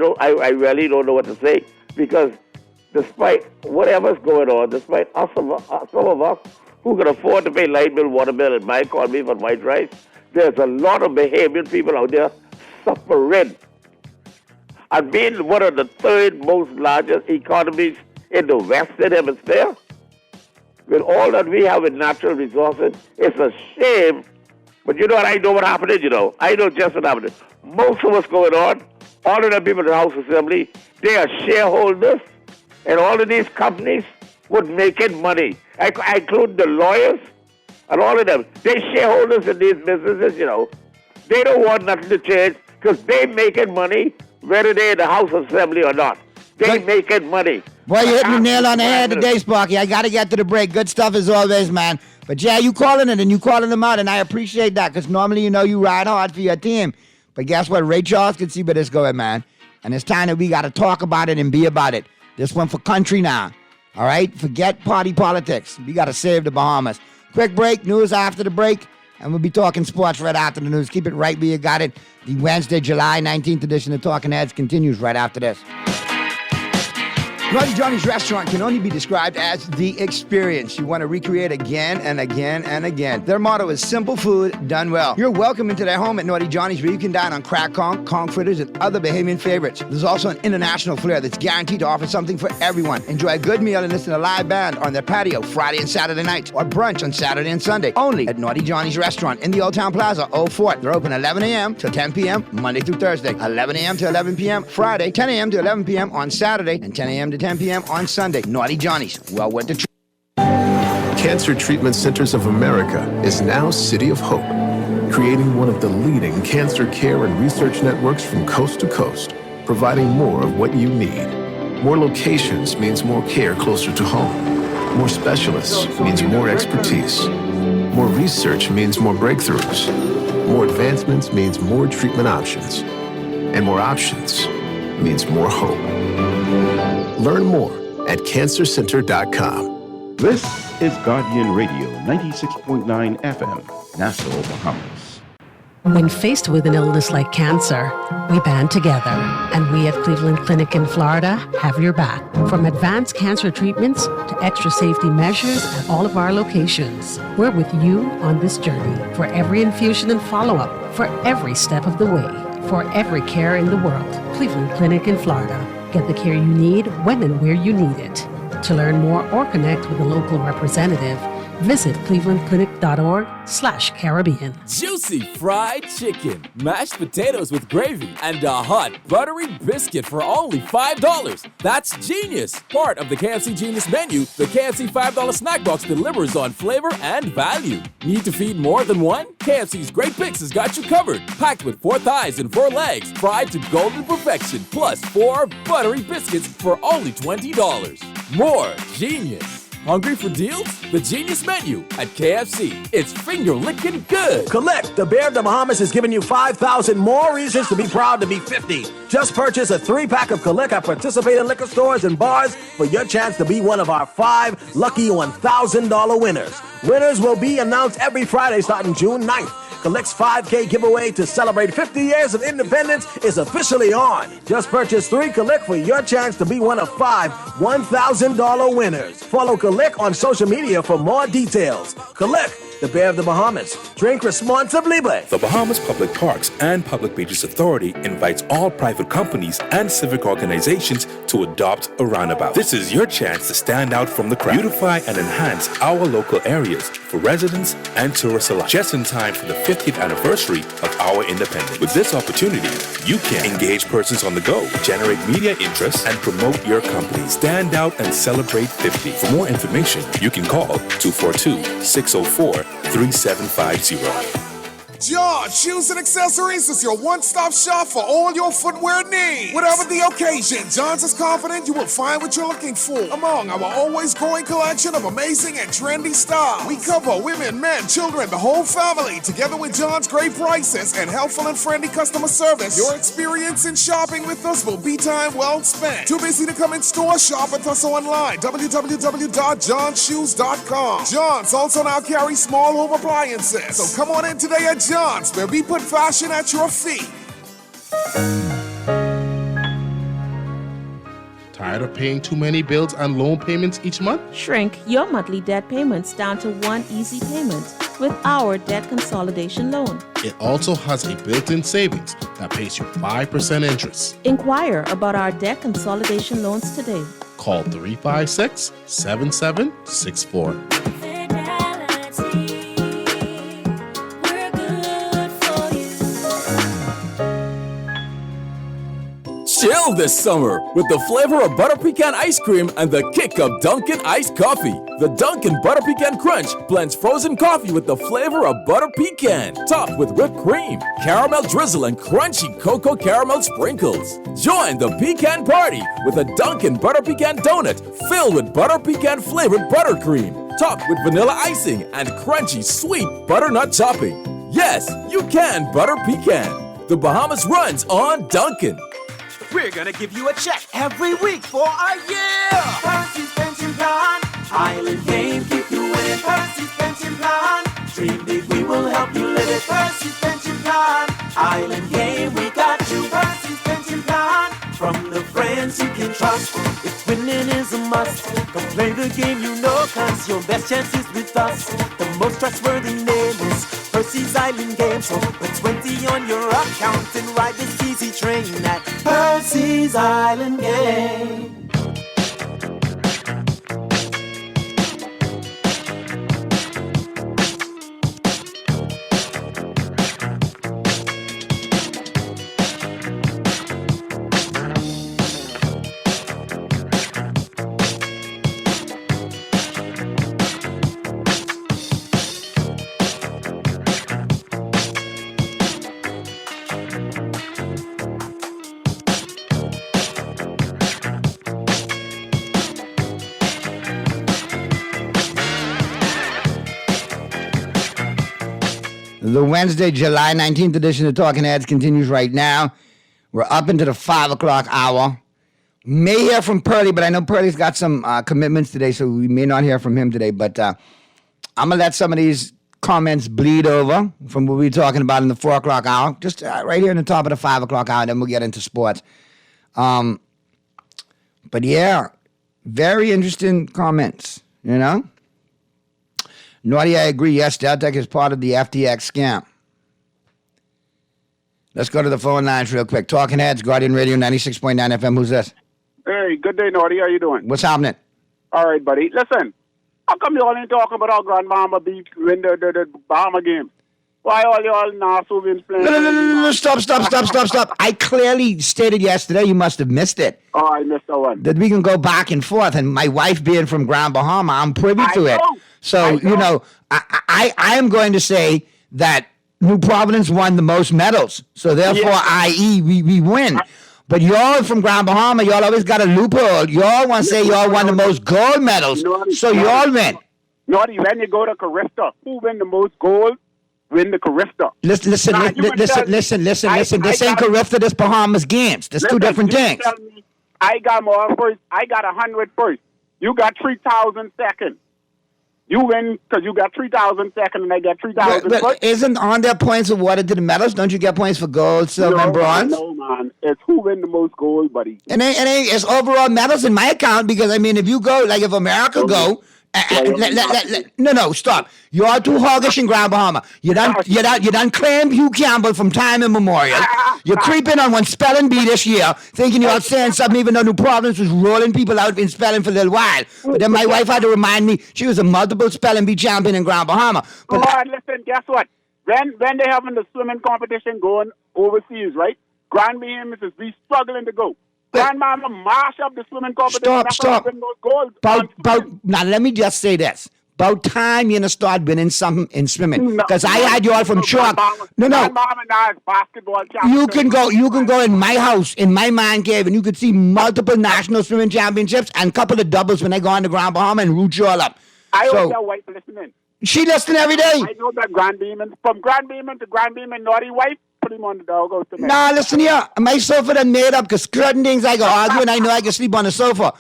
really don't know what to say because despite whatever's going on, despite some of us who can afford to pay light bill, water bill, and my call me for white rice, there's a lot of Bahamian people out there suffering. And being one of the third most largest economies in the Western Hemisphere, with all that we have in natural resources, it's a shame. But you know what? I know what happened, I know just what happened. Most of what's going on, all of the people in the House Assembly, they are shareholders, and all of these companies would make it money. I include the lawyers and all of them. They shareholders in these businesses, They don't want nothing to change because they making money whether they're in the House Assembly or not. They making money. Boy, you hit the nail on the head today, Sparky. I got to get to the break. Good stuff as always, man. But, yeah, you calling it and you calling them out, and I appreciate that because normally, you ride hard for your team. But guess what? Ray Charles can see where this going, man. And it's time that we got to talk about it and be about it. This one for country now. All right? Forget party politics. We got to save the Bahamas. Quick break. News after the break. And we'll be talking sports right after the news. Keep it right where you got it. The Wednesday, July 19th edition of Talking Heads continues right after this. Naughty Johnny's Restaurant can only be described as the experience you want to recreate again and again and again. Their motto is simple food done well. You're welcome into their home at Naughty Johnny's where you can dine on crack conch fritters, and other Bahamian favorites. There's also an international flair that's guaranteed to offer something for everyone. Enjoy a good meal and listen to a live band on their patio Friday and Saturday nights, or brunch on Saturday and Sunday. Only at Naughty Johnny's Restaurant in the Old Town Plaza, Old Fort. They're open 11 a.m. to 10 p.m. Monday through Thursday, 11 a.m. to 11 p.m. Friday, 10 a.m. to 11 p.m. on Saturday, and 10 a.m. to 10 p.m. on Sunday. Naughty Johnny's. Well worth the trip. Cancer Treatment Centers of America is now City of Hope, creating one of the leading cancer care and research networks from coast to coast, providing more of what you need. More locations means more care closer to home. More specialists means more expertise. More research means more breakthroughs. More advancements means more treatment options. And more options means more hope. Learn more at cancercenter.com. This is Guardian Radio, 96.9 FM, Nassau, Bahamas. When faced with an illness like cancer, we band together, and we at Cleveland Clinic in Florida have your back. From advanced cancer treatments to extra safety measures at all of our locations, we're with you on this journey for every infusion and follow-up, for every step of the way, for every care in the world. Cleveland Clinic in Florida. Get the care you need when and where you need it. To learn more or connect with a local representative, visit clevelandclinic.org/Caribbean. Juicy fried chicken, mashed potatoes with gravy, and a hot buttery biscuit for only $5. That's genius! Part of the KFC Genius menu, the KFC $5 snack box delivers on flavor and value. Need to feed more than one? KFC's Great Picks has got you covered. Packed with 4 thighs and 4 legs, fried to golden perfection, plus 4 buttery biscuits for only $20. More genius! Hungry for deals? The Genius Menu at KFC. It's finger-licking good. Collect. The Bear of the Bahamas is giving you 5,000 more reasons to be proud to be 50. Just purchase a 3-pack of Collect at participating liquor stores and bars for your chance to be one of our 5 lucky $1,000 winners. Winners will be announced every Friday starting June 9th. Collect's 5K giveaway to celebrate 50 years of independence is officially on. Just purchase 3 Collect for your chance to be one of 5 $1,000 winners. Follow Collect on social media for more details. Collect, the Bear of the Bahamas. Drink responsibly, but The Bahamas Public Parks and Public Beaches Authority invites all private companies and civic organizations to adopt a roundabout. This is your chance to stand out from the crowd, beautify and enhance our local areas for residents and tourists alike, just in time for the 50th anniversary of our independence. With this opportunity, you can engage persons on the go, generate media interest, and promote your company. Stand out and celebrate 50. For more information, you can call 242-604-3750. John Shoes and Accessories is your one-stop shop for all your footwear needs. Whatever the occasion, John's is confident you will find what you're looking for among our always growing collection of amazing and trendy styles. We cover women, men, children, the whole family. Together with John's great prices and helpful and friendly customer service, your experience in shopping with us will be time well spent. Too busy to come in store? Shop with us online. www.johnshoes.com. John's also now carries small home appliances. So come on in today at John's, where we put fashion at your feet. Tired of paying too many bills and loan payments each month? Shrink your monthly debt payments down to one easy payment with our debt consolidation loan. It also has a built-in savings that pays you 5% interest. Inquire about our debt consolidation loans today. Call 356-7764. Chill this summer with the flavor of butter pecan ice cream and the kick of Dunkin' iced coffee. The Dunkin' Butter Pecan Crunch blends frozen coffee with the flavor of butter pecan, topped with whipped cream, caramel drizzle, and crunchy cocoa caramel sprinkles. Join the pecan party with a Dunkin' Butter Pecan donut filled with butter pecan flavored buttercream, topped with vanilla icing and crunchy sweet butternut topping. Yes, you can butter pecan. The Bahamas runs on Dunkin'. We're gonna give you a check every week for a year. Percy's Pension Plan. Island Game, keep you winning. Percy's Pension Plan. Dream big, we will help you live it. Percy's Pension Plan. Island Game, we got you. Percy's Pension Plan. From the friends you can trust. If winning is a must, come play the game you know, cause your best chance is with us. The most trustworthy name is Percy's Island Game. So put 20 on your account and ride this easy train at Percy's Island Game. The Wednesday, July 19th edition of Talking Heads continues right now. We're up into the 5 o'clock hour. May hear from Pearlie, but I know Pearlie's got some commitments today, so we may not hear from him today. But I'm going to let some of these comments bleed over from what we were talking about in the 4 o'clock hour. Just right here in the top of the 5 o'clock hour, then we'll get into sports. But yeah, very interesting comments, you know? Naughty, I agree. Yes, Deltec is part of the FTX scam. Let's go to the phone lines real quick. Talking Heads, Guardian Radio 96.9 FM. Who's this? Hey, good day, Naughty. How you doing? What's happening? All right, buddy. Listen, how come you all ain't talking about our Grand Bahama beat win the Bahama game? Why all y'all Nassau been playing? No. Stop. I clearly stated yesterday, you must have missed it. Oh, I missed that one. That we can go back and forth. And my wife being from Grand Bahama, I'm privy to it. So, you know, I am going to say that New Providence won the most medals. So, therefore, i.e., we win. But y'all from Grand Bahama, y'all always got a loophole. Y'all want to say y'all won the most gold medals. So, y'all win. Naughty, when you go to Carifta, who win the most gold? Win the Carifta. Listen. This ain't Carifta, this Bahamas Games. There's two different things. I got more first. I got 100 first. You got 3,000 second. You win because you got 3,000 second and I got 3,000 first. Isn't on there points awarded to the medals? Don't you get points for gold, silver, and bronze? No, man. It's who win the most gold, buddy. And it's overall medals in my account because, I mean, if you go, like if America go... No, stop. You are too hoggish in Grand Bahama. You done claim Hugh Campbell from time immemorial. You're creeping on one spelling bee this year, thinking you're saying something even though New Providence was rolling people out in spelling for a little while. But then my wife had to remind me she was a multiple spelling bee champion in Grand Bahama. But listen, guess what? When they having the swimming competition going overseas, right? Grand Bahama is we struggling to go. Grandmama mash up the swimming competition. Stop. Now, let me just say this. About time you start winning something in swimming. Because I had you all from chalk. No. My mom and I is basketball champions. You can go in my house, in my man cave, and you could see multiple national swimming championships and a couple of doubles when I go on the Grand Bahama and root you all up. I So- always have wife listening. She listening every day. I know that Grand Beeman, from Grand Beeman to Grand Beeman, naughty wife, put him on the doghouse tonight. Nah, listen here. My sofa done made up because certain things I go argue and I know I can sleep on the sofa.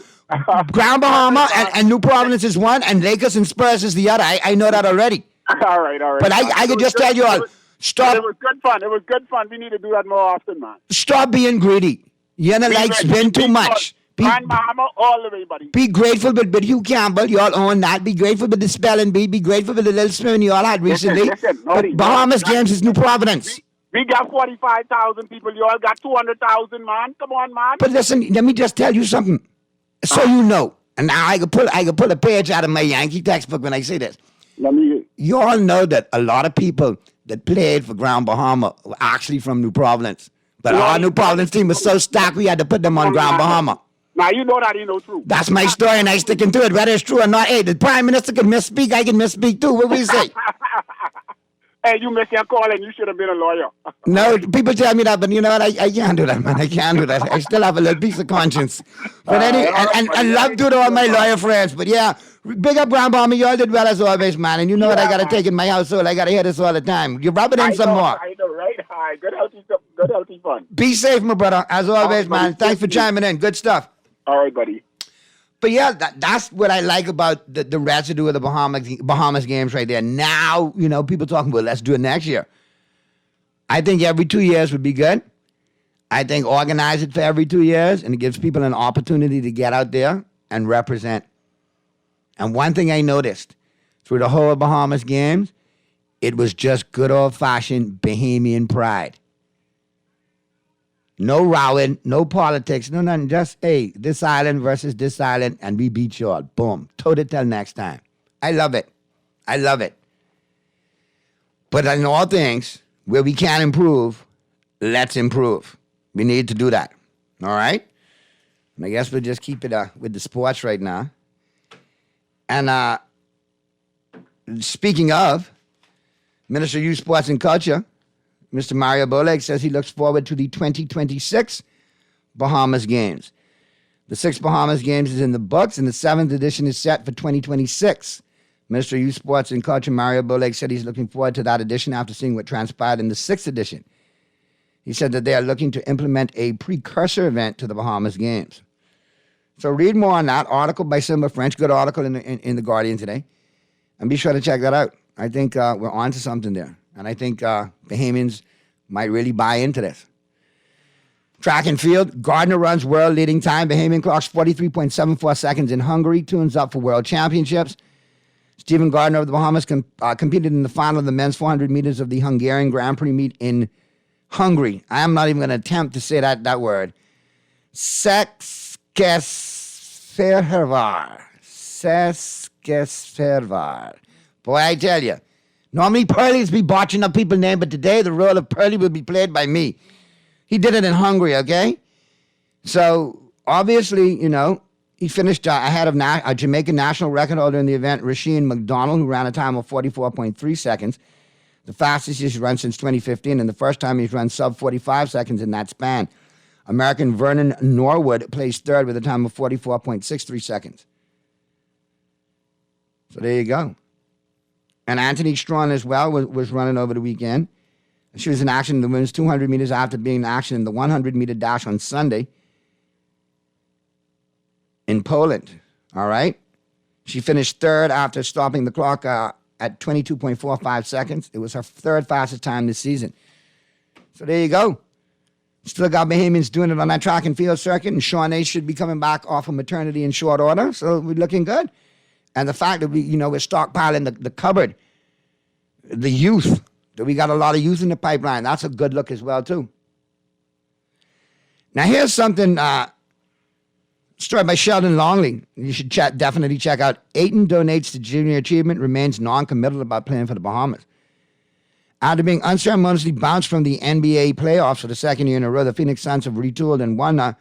Grand Bahama and New Providence is one, and Lakers and Spurs is the other. I know that already. All right. But I could just tell you all, stop It was good fun. It was good fun. We need to do that more often, man. stop being greedy. You know, like spend too much. Grand Bahama, all the way, buddy. Be grateful with Hugh Campbell. You all own that. Be grateful with the spelling bee. Be grateful with the little spoon you all had recently. Listen, But Naughty, Bahamas Naughty. Games is New Providence. We got 45,000 people. You all got 200,000, man. Come on, man. But listen, let me just tell you something, so you know. And now I could pull a page out of my Yankee textbook when I say this. You all know that a lot of people that played for Grand Bahama were actually from New Providence. But our New Providence team was so stacked we had to put them on Grand Bahama. Now, you know that ain't no truth. That's my story, and I sticking to it, whether it's true or not. Hey, the Prime Minister can misspeak, I can misspeak too. What we say? Hey, you missed your call and you should have been a lawyer. No, people tell me that, but you know what? I can't do that, man. I can't do that. I still have a little piece of conscience. But I love to all my lawyer friends. But yeah, big up Grand Bahama. You all did well as always, man. And you know what I got to take in my household. I got to hear this all the time. You rub it in some more. I know, right? Hi, good healthy fun. Be safe, my brother. As always, man. Thanks for chiming in. Good stuff. All right, buddy. But yeah, that's what I like about the residue of the Bahamas games right there. Now, you know, people talking about let's do it next year. I think every 2 years would be good. I think organize it for every 2 years, and it gives people an opportunity to get out there and represent. And one thing I noticed through the whole Bahamas games, it was just good old-fashioned Bahamian pride. No rowing, no politics, no nothing. Just, hey, this island versus this island, and we beat y'all. Boom. Told it till next time. I love it. I love it. But in all things, where we can improve, let's improve. We need to do that. All right? And I guess we'll just keep it with the sports right now. And speaking of, Minister of Youth, Sports and Culture, Mr. Mario Boleg says he looks forward to the 2026 Bahamas Games. The 6th Bahamas Games is in the books, and the 7th edition is set for 2026. Minister of Youth, Sports and Culture, Mario Boleg, said he's looking forward to that edition after seeing what transpired in the 6th edition. He said that they are looking to implement a precursor event to the Bahamas Games. So read more on that article by Simba French. Good article in The Guardian today. And be sure to check that out. I think we're on to something there. And I think Bahamians might really buy into this. Track and field, Gardner runs world leading time. Bahamian clocks 43.74 seconds in Hungary, tunes up for world championships. Stephen Gardner of the Bahamas competed in the final of the men's 400 meters of the Hungarian Grand Prix meet in Hungary. I am not even going to attempt to say that word. Szekesfehérvár. Boy, I tell you. Normally, Pearlie's be botching up people's names, but today the role of Pearlie will be played by me. He did it in Hungary, okay? So, obviously, you know, he finished ahead of a Jamaican national record holder in the event, Rasheen McDonald, who ran a time of 44.3 seconds, the fastest he's run since 2015, and the first time he's run sub 45 seconds in that span. American Vernon Norwood placed third with a time of 44.63 seconds. So there you go. And Anthony Strawn as well was running over the weekend. She was in action in the women's 200 meters after being in action in the 100-meter dash on Sunday in Poland, all right? She finished third after stopping the clock at 22.45 seconds. It was her third fastest time this season. So there you go. Still got Bahamians doing it on that track and field circuit, and Shawnee should be coming back off of maternity in short order, so we're looking good. And the fact that we're stockpiling the cupboard, the youth, that we got a lot of youth in the pipeline, that's a good look as well, too. Now, here's something, story by Sheldon Longley. You should definitely check out. Ayton donates to junior achievement, remains non-committal about playing for the Bahamas. After being unceremoniously bounced from the NBA playoffs for the second year in a row, the Phoenix Suns have retooled and won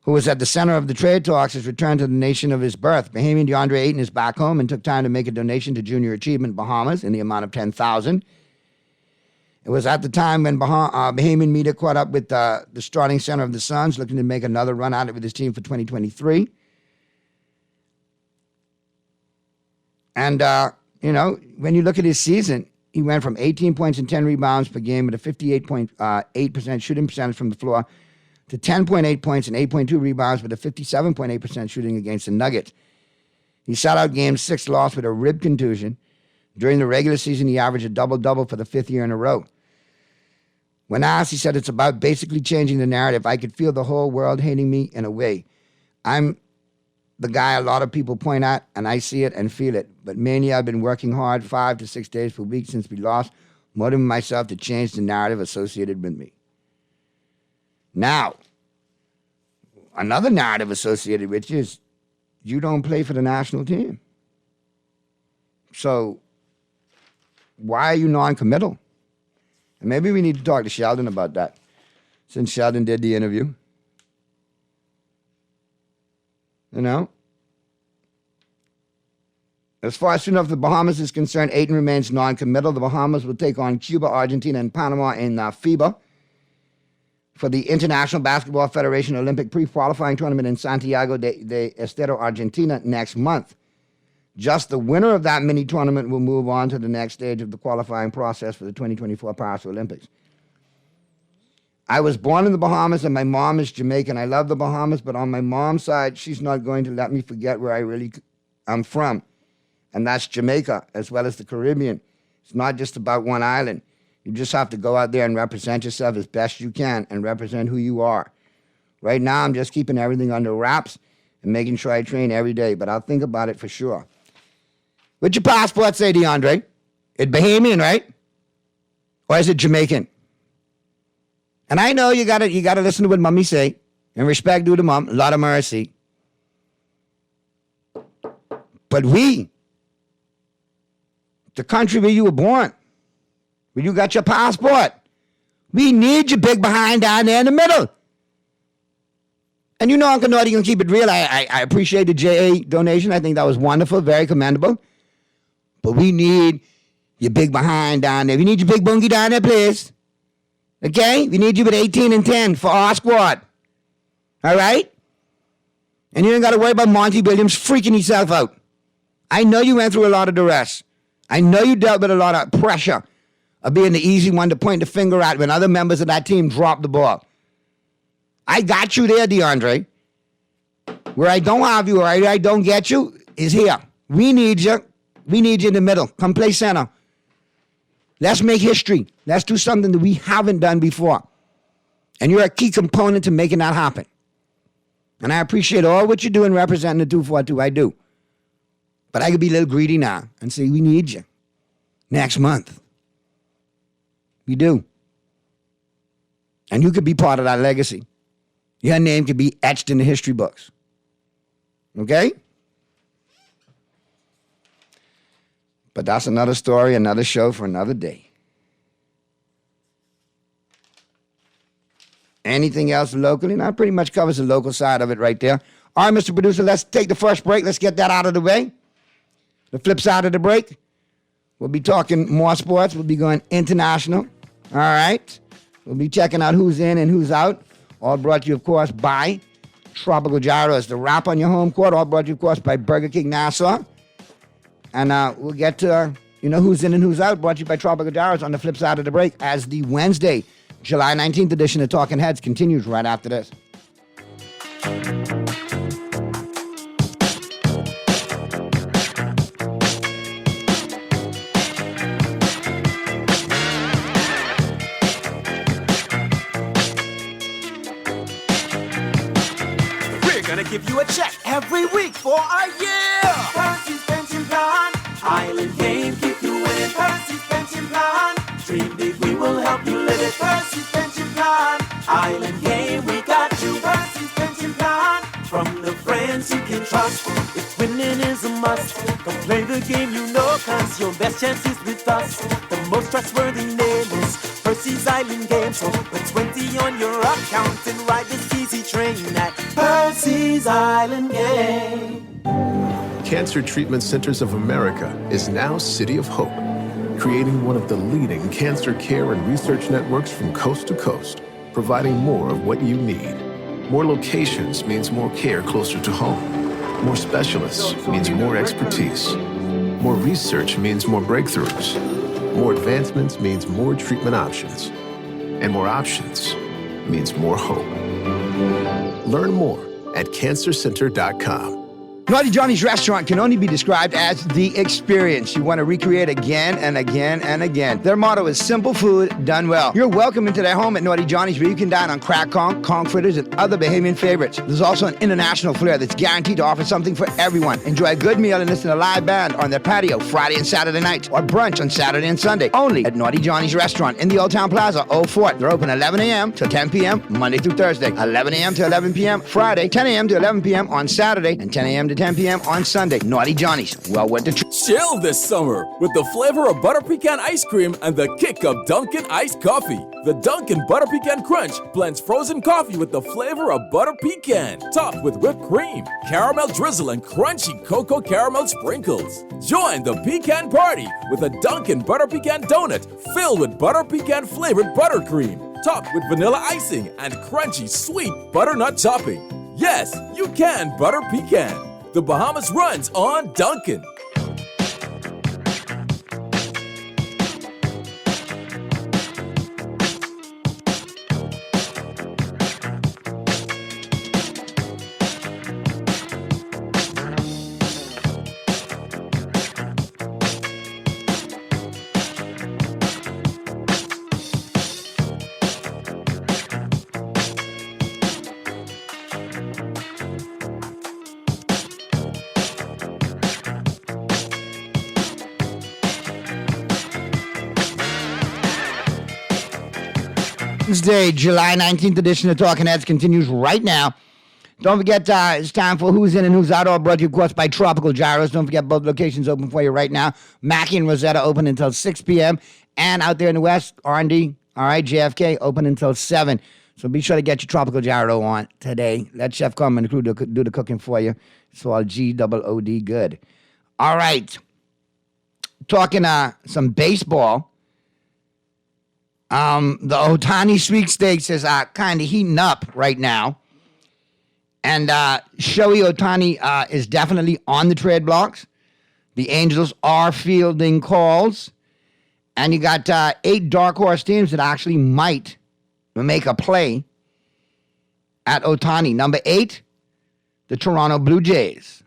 who was at the center of the trade talks, has returned to the nation of his birth. Bahamian DeAndre Ayton is back home and took time to make a donation to Junior Achievement Bahamas in the amount of $10,000. It was at the time when Bahamian media caught up with the starting center of the Suns, looking to make another run at it with his team for 2023. And, when you look at his season, he went from 18 points and 10 rebounds per game with a 58.8% shooting percentage from the floor to 10.8 points and 8.2 rebounds with a 57.8% shooting against the Nuggets. He sat out Game 6 loss with a rib contusion. During the regular season, he averaged a double-double for the 5th year in a row. When asked, he said, "It's about basically changing the narrative. I could feel the whole world hating me in a way. I'm the guy a lot of people point at, and I see it and feel it. But mainly I've been working hard 5 to 6 days per week since we lost, motivating myself to change the narrative associated with me." Now, another narrative associated with you is you don't play for the national team. So why are you non-committal? And maybe we need to talk to Sheldon about that, since Sheldon did the interview. You know? As far as the Bahamas is concerned, Ayton remains non-committal. The Bahamas will take on Cuba, Argentina, and Panama in FIBA for the International Basketball Federation Olympic pre-qualifying tournament in Santiago de Estero, Argentina next month. Just the winner of that mini tournament will move on to the next stage of the qualifying process for the 2024 Paris Olympics. I was born in the Bahamas and my mom is Jamaican. I love the Bahamas, but on my mom's side, she's not going to let me forget where I really am from. And that's Jamaica, as well as the Caribbean. It's not just about one island. You just have to go out there and represent yourself as best you can and represent who you are. Right now, I'm just keeping everything under wraps and making sure I train every day, but I'll think about it for sure. What's your passport say, DeAndre? It's Bahamian, right? Or is it Jamaican? And I know you gotta listen to what mommy say and respect due to mom, a lot of mercy. But we, the country where you were born, where you got your passport, we need you big behind down there in the middle. And you know Uncle Naughty gonna keep it real. I appreciate the JA donation. I think that was wonderful, very commendable. But we need your big behind down there. We need your big bungie down there, please. Okay? We need you with 18 and 10 for our squad. All right? And you ain't got to worry about Monty Williams freaking himself out. I know you went through a lot of duress. I know you dealt with a lot of pressure of being the easy one to point the finger at when other members of that team dropped the ball. I got you there, DeAndre. Where I don't have you or I don't get you is here. We need you. We need you in the middle. Come play center. Let's make history. Let's do something that we haven't done before. And you're a key component to making that happen. And I appreciate all what you're doing representing the 242. I do. But I could be a little greedy now and say, we need you next month. We do. And you could be part of that legacy. Your name could be etched in the history books. Okay? But that's another story, another show for another day. Anything else locally? That pretty much covers the local side of it right there. All right, Mr. Producer, let's take the first break. Let's get that out of the way. The flip side of the break, we'll be talking more sports. We'll be going international. All right? We'll be checking out who's in and who's out. All brought to you, of course, by Tropical Gyros. The wrap on your home court, all brought to you, of course, by Burger King Nassau. And we'll get to, who's in and who's out, brought to you by Tropical Gyros on the flip side of the break as the Wednesday, July 19th edition of Talking Heads continues right after this. We're gonna give you a check every week for a year. Percy's Pension Plan, Island Game, keep you winning. Percy's Pension Plan, dream big, we will help you live it. Percy's Pension Plan, Island Game, we got you. Percy's Pension Plan, from the friends you can trust. If winning is a must, come play the game, cause your best chance is with us. The most trustworthy name is Percy Percy's Island game. So put 20 on your account and ride this easy train at Percy's Island game. Cancer Treatment Centers of America is now City of Hope, creating one of the leading cancer care and research networks from coast to coast, providing more of what you need. More locations means more care closer to home. More specialists means more expertise. More research means more breakthroughs. More advancements means more treatment options. And more options means more hope. Learn more at cancercenter.com. Naughty Johnny's restaurant can only be described as the experience you want to recreate again and again and again. Their motto is simple food done well. You're welcome into their home at Naughty Johnny's, where you can dine on crack conch fritters, and other Bahamian favorites. There's also an international flair that's guaranteed to offer something for everyone. Enjoy a good meal and listen to a live band on their patio Friday and Saturday nights, or brunch on Saturday and Sunday, only at Naughty Johnny's restaurant in the Old Town Plaza, Old Fort. They're open 11 a.m. to 10 p.m. Monday through Thursday, 11 a.m. to 11 p.m. Friday, 10 a.m. to 11 p.m. on Saturday, and 10 a.m. to 10 p.m. on Sunday. Naughty Johnny's. Well, what the Chill this summer with the flavor of butter pecan ice cream and the kick of Dunkin' iced coffee. The Dunkin' Butter Pecan Crunch blends frozen coffee with the flavor of butter pecan, topped with whipped cream, caramel drizzle, and crunchy cocoa caramel sprinkles. Join the pecan party with a Dunkin' Butter Pecan donut filled with butter pecan flavored buttercream, topped with vanilla icing and crunchy sweet butternut topping. Yes, you can butter pecan. The Bahamas runs on Dunkin'. Wednesday, July 19th edition of Talking Heads continues right now. Don't forget, it's time for Who's In and Who's Out, all brought to you, of course, by Tropical Gyros. Don't forget, both locations open for you right now. Mackey and Rosetta open until 6 p.m. And out there in the West, R&D, all right, JFK, open until 7. So be sure to get your Tropical Gyro on today. Let Chef Carmen and the crew do the cooking for you. It's all G-O-O-D good. All right. Talking some baseball. The Ohtani sweepstakes is kind of heating up right now. And Shohei Ohtani is definitely on the trade blocks. The Angels are fielding calls. And you got 8 dark horse teams that actually might make a play at Ohtani. Number 8, the Toronto Blue Jays.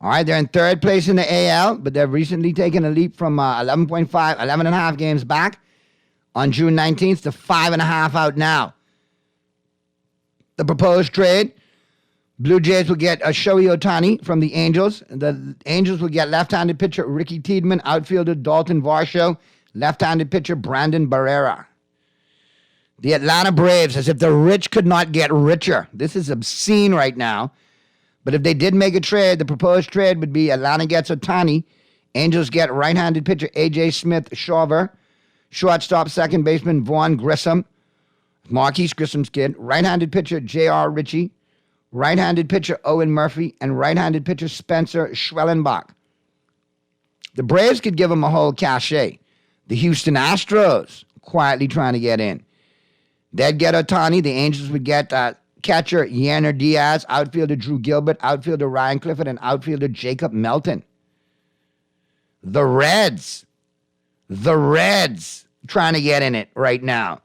All right, they're in third place in the AL, but they've recently taken a leap from 11.5 games back on June 19th to 5.5 out now. The proposed trade, Blue Jays will get a Shohei Ohtani from the Angels. The Angels will get left-handed pitcher Ricky Tiedemann, outfielder Dalton Varsho, left-handed pitcher Brandon Barrera. The Atlanta Braves, as if the rich could not get richer. This is obscene right now. But if they did make a trade, the proposed trade would be Atlanta gets Ohtani, Angels get right-handed pitcher A.J. Smith-Shawver, shortstop second baseman Vaughn Grissom, Marquise Grissom's kid, right-handed pitcher J.R. Ritchie, right-handed pitcher Owen Murphy, and right-handed pitcher Spencer Schwellenbach. The Braves could give them a whole cachet. The Houston Astros quietly trying to get in. They'd get Ohtani. The Angels would get catcher Yanner Diaz, outfielder Drew Gilbert, outfielder Ryan Clifford, and outfielder Jacob Melton. The Reds trying to get in it right now.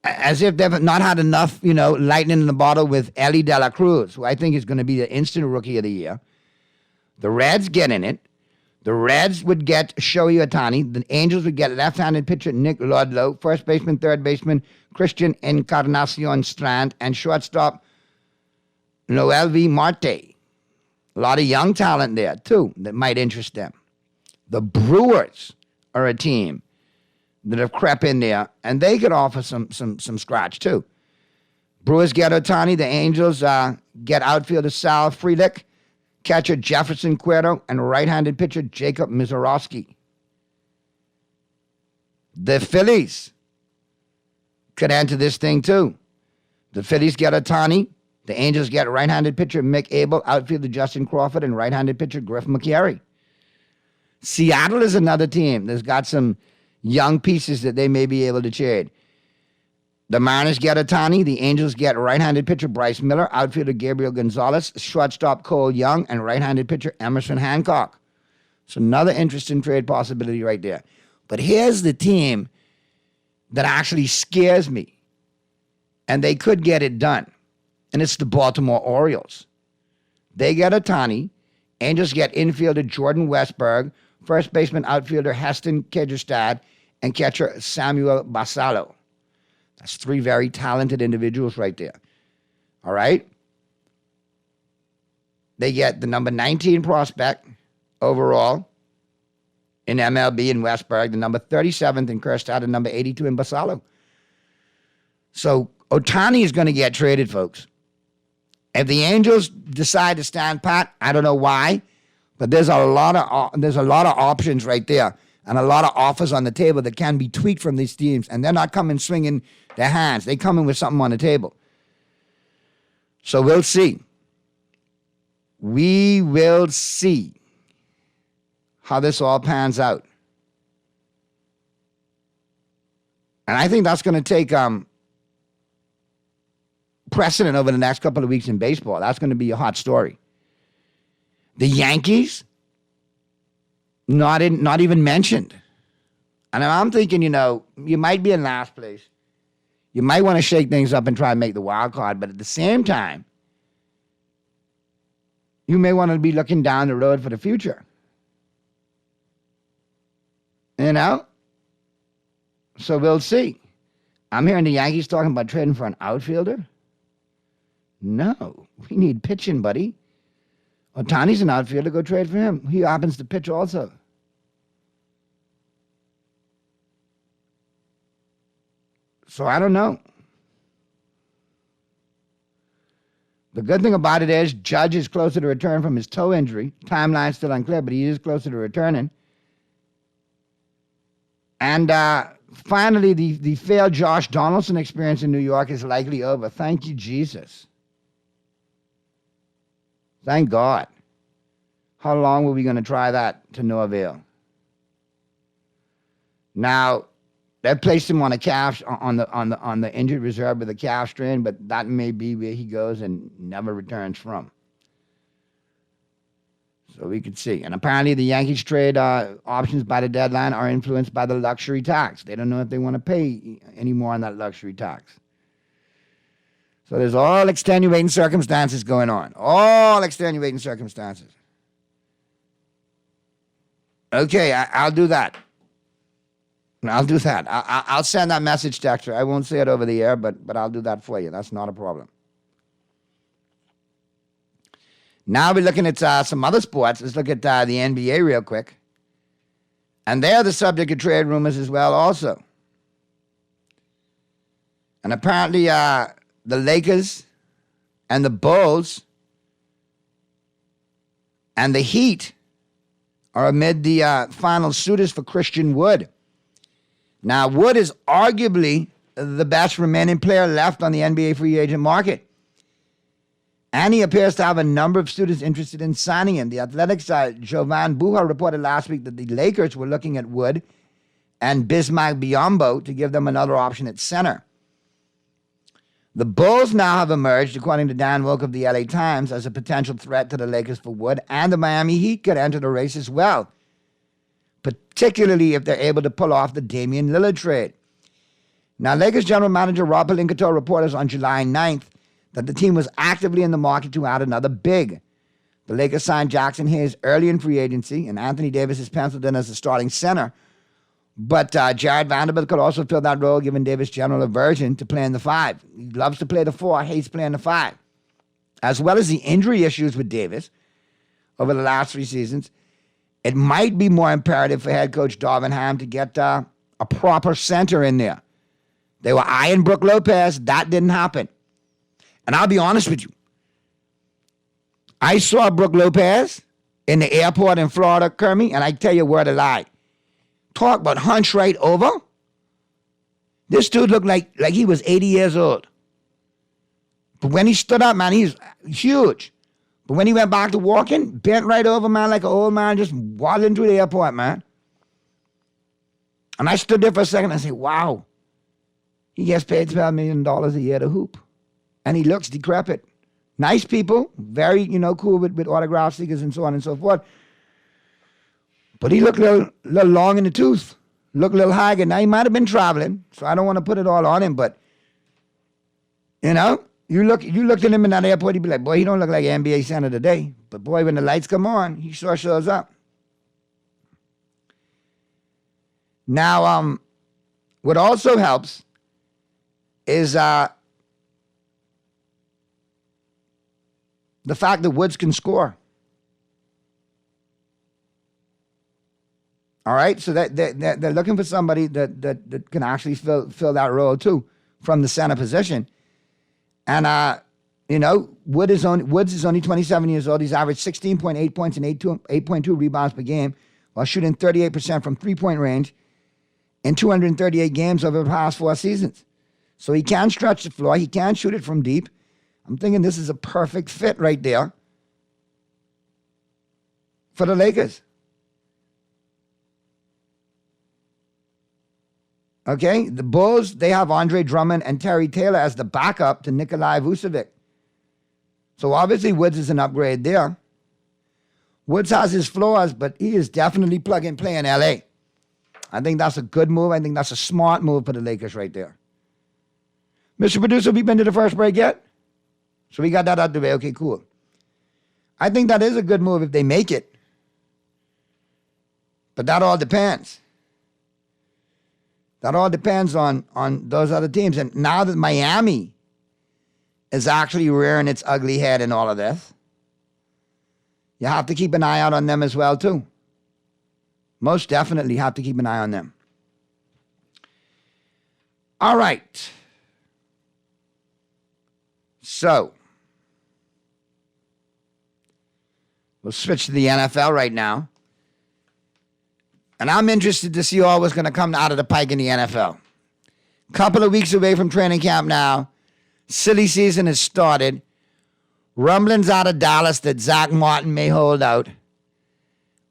As if they've not had enough, lightning in the bottle with Ellie De La Cruz, who I think is going to be the instant Rookie of the Year. The Reds get in it. The Reds would get Shohei Ohtani. The Angels would get left-handed pitcher Nick Ludlow, first baseman, third baseman Christian Encarnacion Strand, and shortstop Noelvi Marte. A lot of young talent there, too, that might interest them. The Brewers are a team that have crept in there, and they could offer some scratch, too. Brewers get Ohtani. The Angels get outfielder Sal Frelick, catcher Jefferson Cuero, and right-handed pitcher Jacob Mizorowski. The Phillies could enter this thing too. The Phillies get Ohtani. The Angels get right-handed pitcher Mick Abel, outfielder Justin Crawford, and right-handed pitcher Griff McCary. Seattle is another team that's got some young pieces that they may be able to trade. The Mariners get Ohtani. The Angels get right-handed pitcher Bryce Miller, outfielder Gabriel Gonzalez, shortstop Cole Young, and right-handed pitcher Emerson Hancock. So another interesting trade possibility right there. But here's the team that actually scares me, and they could get it done, and it's the Baltimore Orioles. They get Ohtani. Angels get infielder Jordan Westberg, first baseman outfielder Heston Kjerstad, and catcher Samuel Basallo. That's three very talented individuals right there. All right? They get the number 19 prospect overall in MLB in Westberg, the number 37th in Kjerstad, and number 82 in Basallo. So Ohtani is going to get traded, folks. If the Angels decide to stand pat, I don't know why, but there's a lot of options right there and a lot of offers on the table that can be tweaked from these teams, and they're not coming swinging their hands. They come in with something on the table. So we'll see. We will see how this all pans out. And I think that's going to take precedent over the next couple of weeks in baseball. That's going to be a hot story. The Yankees, not even mentioned. And I'm thinking, you might be in last place. You might want to shake things up and try and make the wild card, but at the same time, you may want to be looking down the road for the future. So we'll see. I'm hearing the Yankees talking about trading for an outfielder. No, we need pitching, buddy. Ohtani's an outfielder. Go trade for him. He happens to pitch also. So I don't know. The good thing about it is Judge is closer to return from his toe injury. Timeline's still unclear, but he is closer to returning. And finally, the failed Josh Donaldson experience in New York is likely over. Thank you, Jesus. Thank God. How long were we going to try that to no avail? Now, they placed him on a calf on the injured reserve with a calf strain, but that may be where he goes and never returns from. So we could see. And apparently the Yankees trade options by the deadline are influenced by the luxury tax. They don't know if they want to pay any more on that luxury tax. So there's all extenuating circumstances going on. All extenuating circumstances. Okay, I'll do that. I'll do that. I'll send that message, Dexter. I won't say it over the air, but I'll do that for you. That's not a problem. Now we're looking at some other sports. Let's look at the NBA real quick. And they're the subject of trade rumors as well also. And apparently the Lakers and the Bulls and the Heat are amid the final suitors for Christian Wood. Now, Wood is arguably the best remaining player left on the NBA free agent market. And he appears to have a number of students interested in signing him. The Athletics' Jovan Buha reported last week that the Lakers were looking at Wood and Bismack Biyombo to give them another option at center. The Bulls now have emerged, according to Dan Wilk of the LA Times, as a potential threat to the Lakers for Wood, and the Miami Heat could enter the race as well, particularly if they're able to pull off the Damian Lillard trade. Now, Lakers general manager Rob Pelinka told reporters on July 9th that the team was actively in the market to add another big. The Lakers signed Jackson Hayes early in free agency, and Anthony Davis is penciled in as the starting center. But Jared Vanderbilt could also fill that role, given Davis' general aversion to playing the 5. He loves to play the 4, hates playing the 5. As well as the injury issues with Davis over the last 3 seasons, it might be more imperative for head coach Darvin Ham to get a proper center in there. They were eyeing Brook Lopez. That didn't happen. And I'll be honest with you. I saw Brook Lopez in the airport in Florida, Kermie, and I tell you where to lie. Talk about hunch right over. This dude looked like he was 80 years old. But when he stood up, man, he's huge. But when he went back to walking, bent right over, man, like an old man, just waddling through the airport, man. And I stood there for a second and said, wow, he gets paid $12 million a year to hoop. And he looks decrepit. Nice people, very, cool with autograph stickers and so on and so forth. But he looked a little long in the tooth. Looked a little haggard. Now, he might have been traveling, so I don't want to put it all on him, but, you looked at him in that airport, you'd be like, boy, he don't look like an NBA center today. But, boy, when the lights come on, he sure shows up. Now, what also helps is the fact that Woods can score. All right, so they're looking for somebody that can actually fill that role too from the center position. And Woods is only 27 years old. He's averaged 16.8 points and 8.2 rebounds per game, while shooting 38% from 3-point range in 238 games over the past 4 seasons. So he can stretch the floor. He can shoot it from deep. I'm thinking this is a perfect fit right there for the Lakers. Okay, the Bulls, they have Andre Drummond and Terry Taylor as the backup to Nikolai Vucevic. So obviously Woods is an upgrade there. Woods has his flaws, but he is definitely plug and play in LA. I think that's a good move. I think that's a smart move for the Lakers right there. Mr. Producer, we been to the first break yet? So we got that out the way. Okay, cool. I think that is a good move if they make it. But that all depends. That all depends on those other teams. And now that Miami is actually rearing its ugly head in all of this, you have to keep an eye out on them as well, too. Most definitely have to keep an eye on them. All right. So, we'll switch to the NFL right now. And I'm interested to see all what's going to come out of the pike in the NFL. Couple of weeks away from training camp now. Silly season has started. Rumblings out of Dallas that Zach Martin may hold out.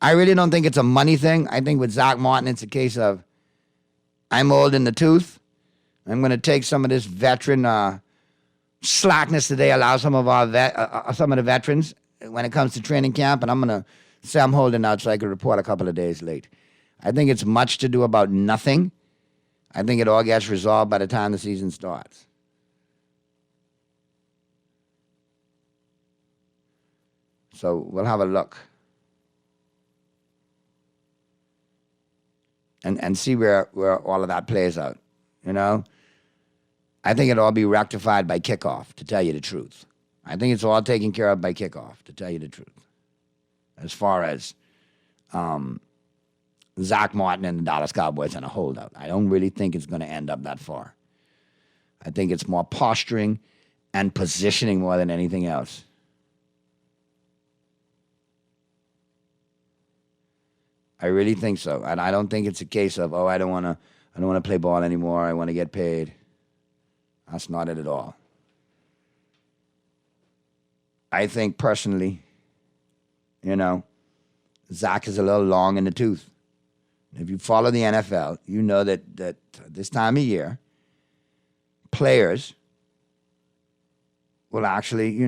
I really don't think it's a money thing. I think with Zach Martin, it's a case of I'm old in the tooth. I'm going to take some of this veteran slackness that they allow some of the veterans when it comes to training camp, and I'm going to say I'm holding out so I can report a couple of days late. I think it's much to do about nothing. I think it all gets resolved by the time the season starts. So we'll have a look. And see where all of that plays out, I think it'll all be rectified by kickoff, to tell you the truth. I think it's all taken care of by kickoff, to tell you the truth. As far as Zach Martin and the Dallas Cowboys and a holdout. I don't really think it's going to end up that far. I think it's more posturing and positioning more than anything else. I really think so. And I don't think it's a case of, I don't want to play ball anymore. I want to get paid. That's not it at all. I think personally, Zach is a little long in the tooth. If you follow the NFL, you know that this time of year, players will actually,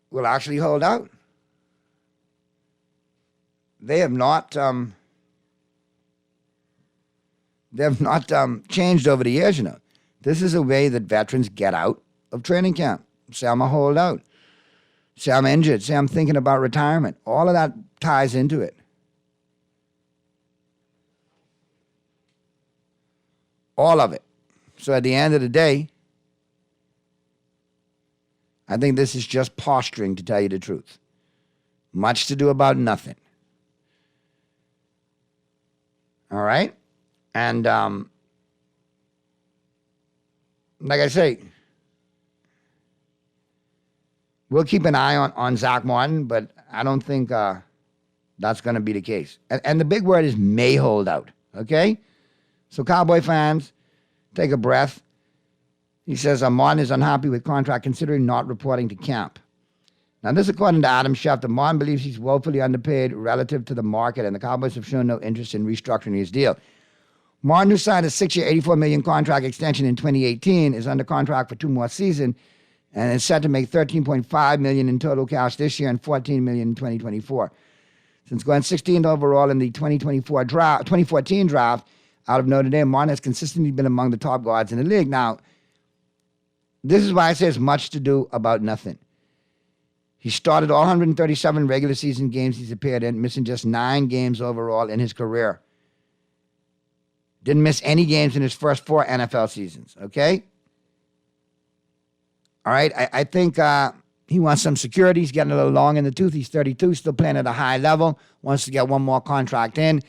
will actually hold out. They have not changed over the years, This is a way that veterans get out of training camp. Say I'm a holdout. Say I'm injured. Say I'm thinking about retirement. All of that ties into it. All of it. So at the end of the day, I think this is just posturing, to tell you the truth. Much to do about nothing. All right? And like I say, we'll keep an eye on Zach Martin, but I don't think that's going to be the case. And the big word is may hold out, okay? So Cowboy fans, take a breath. He says, Martin is unhappy with contract considering not reporting to camp. Now, this according to Adam Schefter. Martin believes he's woefully underpaid relative to the market, and the Cowboys have shown no interest in restructuring his deal. Martin, who signed a 6-year, $84 million contract extension in 2018, is under contract for 2 more seasons and is set to make $13.5 million in total cash this year and $14 million in 2024. Since going 16th overall in the 2014 draft out of Notre Dame, Martin has consistently been among the top guards in the league. Now, this is why I say it's much to do about nothing. He started all 137 regular season games he's appeared in, missing just 9 games overall in his career. Didn't miss any games in his first 4 NFL seasons, okay? All right, I think he wants some security. He's getting a little long in the tooth. He's 32, still playing at a high level, wants to get one more contract in.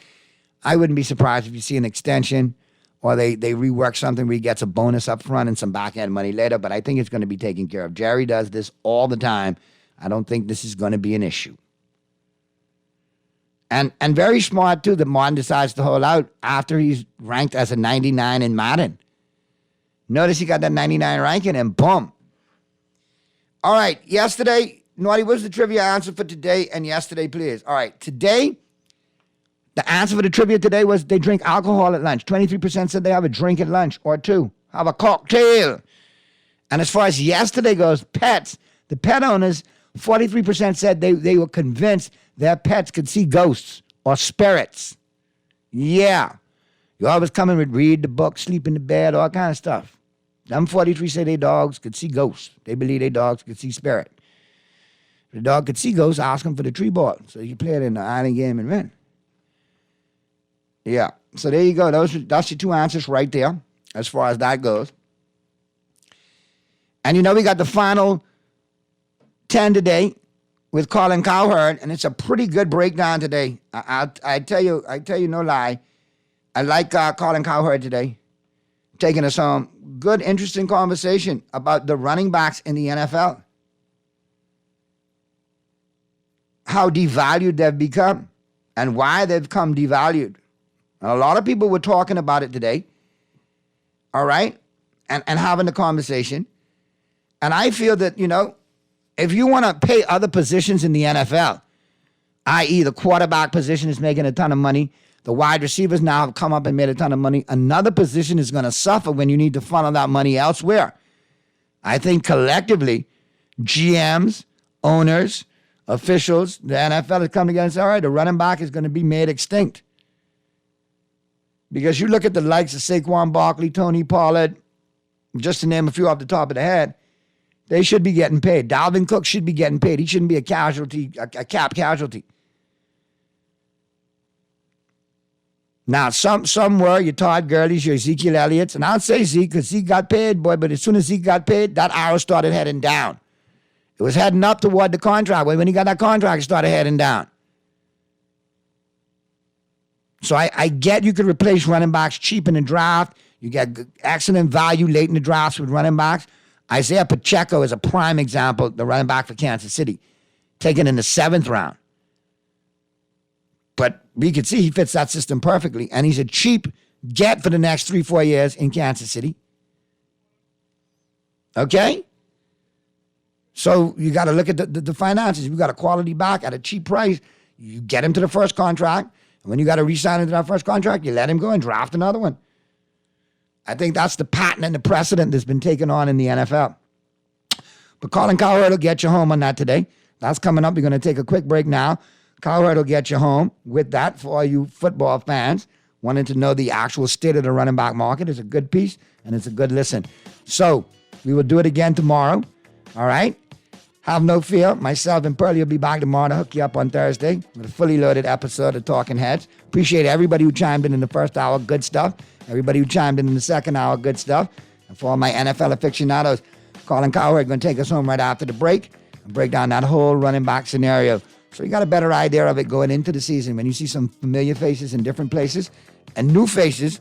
I wouldn't be surprised if you see an extension or they rework something where he gets a bonus up front and some back-end money later, but I think it's going to be taken care of. Jerry does this all the time. I don't think this is going to be an issue. And very smart, too, that Martin decides to hold out after he's ranked as a 99 in Madden. Notice he got that 99 ranking and boom. All right, yesterday, Naughty, what's the trivia answer for today and yesterday, please? All right, today, the answer for the trivia today was they drink alcohol at lunch. 23% said they have a drink at lunch or 2, have a cocktail. And as far as yesterday goes, pets, the pet owners, 43% said they were convinced their pets could see ghosts or spirits. Yeah. You always come in with read the book, sleep in the bed, all kind of stuff. Them 43 say their dogs could see ghosts. They believe their dogs could see spirit. If the dog could see ghosts, ask them for the tree board so you play it in the island game and win. Yeah. So there you go. That's your 2 answers right there as far as that goes. And you know we got the final 10 today with Colin Cowherd, and it's a pretty good breakdown today. I tell you no lie. I like Colin Cowherd today, taking us home. Good, interesting conversation about the running backs in the NFL. How devalued they've become and why they've come devalued. And a lot of people were talking about it today, all right, and having the conversation. And I feel that, if you want to pay other positions in the NFL, i.e. the quarterback position is making a ton of money, the wide receivers now have come up and made a ton of money, another position is going to suffer when you need to funnel that money elsewhere. I think collectively, GMs, owners, officials, the NFL has come together and said, all right, the running back is going to be made extinct. Because you look at the likes of Saquon Barkley, Tony Pollard, just to name a few off the top of the head, they should be getting paid. Dalvin Cook should be getting paid. He shouldn't be a casualty, a cap casualty. Now, some were your Todd Gurley's, your Ezekiel Elliott's, and I'll say Zeke because Zeke got paid, boy, but as soon as Zeke got paid, that arrow started heading down. It was heading up toward the contract. When he got that contract, it started heading down. So I get you could replace running backs cheap in the draft. You get excellent value late in the drafts with running backs. Isaiah Pacheco is a prime example, the running back for Kansas City, taken in the 7th round. But we could see he fits that system perfectly, and he's a cheap get for the next 3-4 years in Kansas City. Okay? So you got to look at the finances. You got a quality back at a cheap price. You get him to the first contract, and when you got to re-sign him to that first contract, you let him go and draft another one. I think that's the pattern and the precedent that's been taken on in the NFL. But Colin Cowherd will get you home on that today. That's coming up. We're going to take a quick break now. Cowherd will get you home with that for all you football fans wanting to know the actual state of the running back market. It's a good piece, and it's a good listen. So we will do it again tomorrow. All right? Have no fear. Myself and Pearlie will be back tomorrow to hook you up on Thursday with a fully loaded episode of Talking Heads. Appreciate everybody who chimed in the first hour. Good stuff. Everybody who chimed in the second hour. Good stuff. And for all my NFL aficionados, Colin Cowherd going to take us home right after the break and break down that whole running back scenario. So you got a better idea of it going into the season when you see some familiar faces in different places and new faces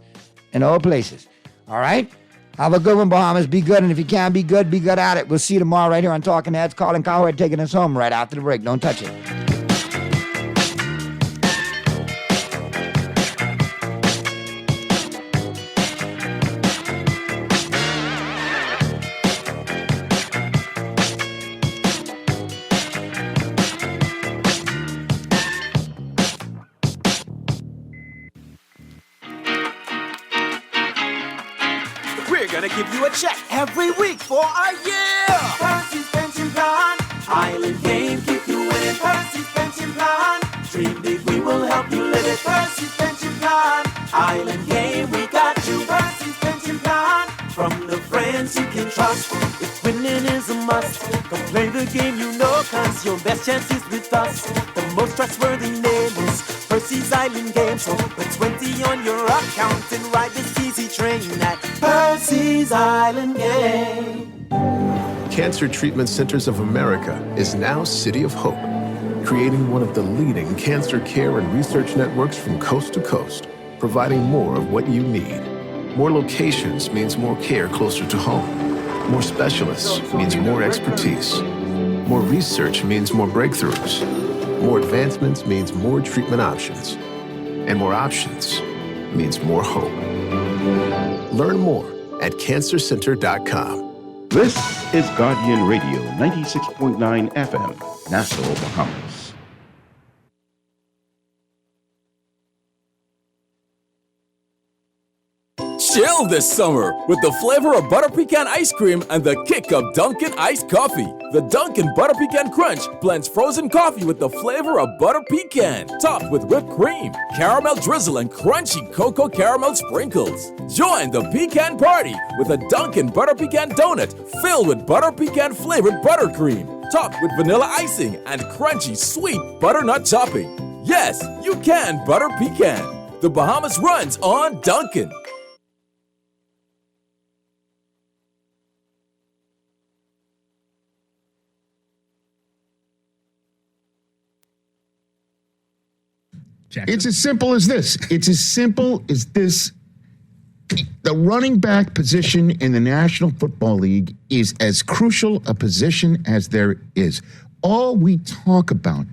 in old places. All right? Have a good one, Bahamas. Be good. And if you can be good at it. We'll see you tomorrow right here on Talking Heads. Colin Cowherd taking us home right after the break. Don't touch it. We're gonna give you a check every week for a year. Percy's Pension Plan. Island Game, keep you winning. Percy's Pension Plan. Dream big, we will help you live it. Percy's Pension Plan. Island Game, we got you. Percy's Pension Plan. From the friends you can trust. If winning is a must, come play the game you know, cause your best chance is with us. The most trustworthy name is Percy's Island Game. So put 20 on your account and ride this easy train at Percy's Island Game. Cancer Treatment Centers of America is now City of Hope, creating one of the leading cancer care and research networks from coast to coast, providing more of what you need. More locations means more care closer to home. More specialists means more expertise. More research means more breakthroughs. More advancements means more treatment options. And more options means more hope. Learn more at cancercenter.com. This is Guardian Radio 96.9 FM, Nassau, Bahamas. Chill this summer with the flavor of butter pecan ice cream and the kick of Dunkin' iced coffee. The Dunkin' Butter Pecan Crunch blends frozen coffee with the flavor of butter pecan, topped with whipped cream, caramel drizzle, and crunchy cocoa caramel sprinkles. Join the pecan party with a Dunkin' Butter Pecan donut filled with butter pecan flavored buttercream, topped with vanilla icing and crunchy sweet butternut topping. Yes, you can butter pecan. The Bahamas runs on Dunkin'. It's as simple as this. It's as simple as this. The running back position in the National Football League is as crucial a position as there is. All we talk about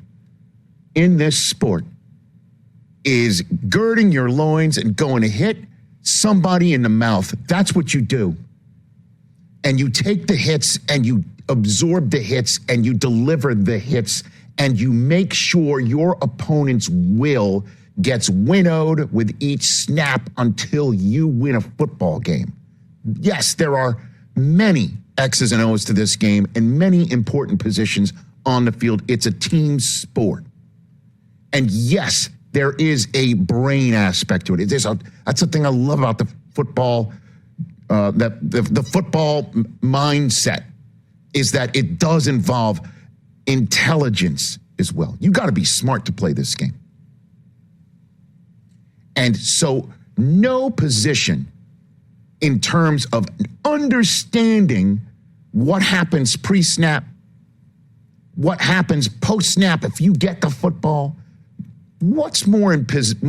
in this sport is girding your loins and going to hit somebody in the mouth. That's what you do. And you take the hits and you absorb the hits and you deliver the hits and you make sure your opponent's will gets winnowed with each snap until you win a football game. Yes, there are many X's and O's to this game and many important positions on the field. It's a team sport. And yes, there is a brain aspect to it. That's the thing I love about the football, the football mindset is that it does involve intelligence as well. You got to be smart to play this game. And so no position in terms of understanding what happens pre-snap, what happens post-snap if you get the football, what's more important?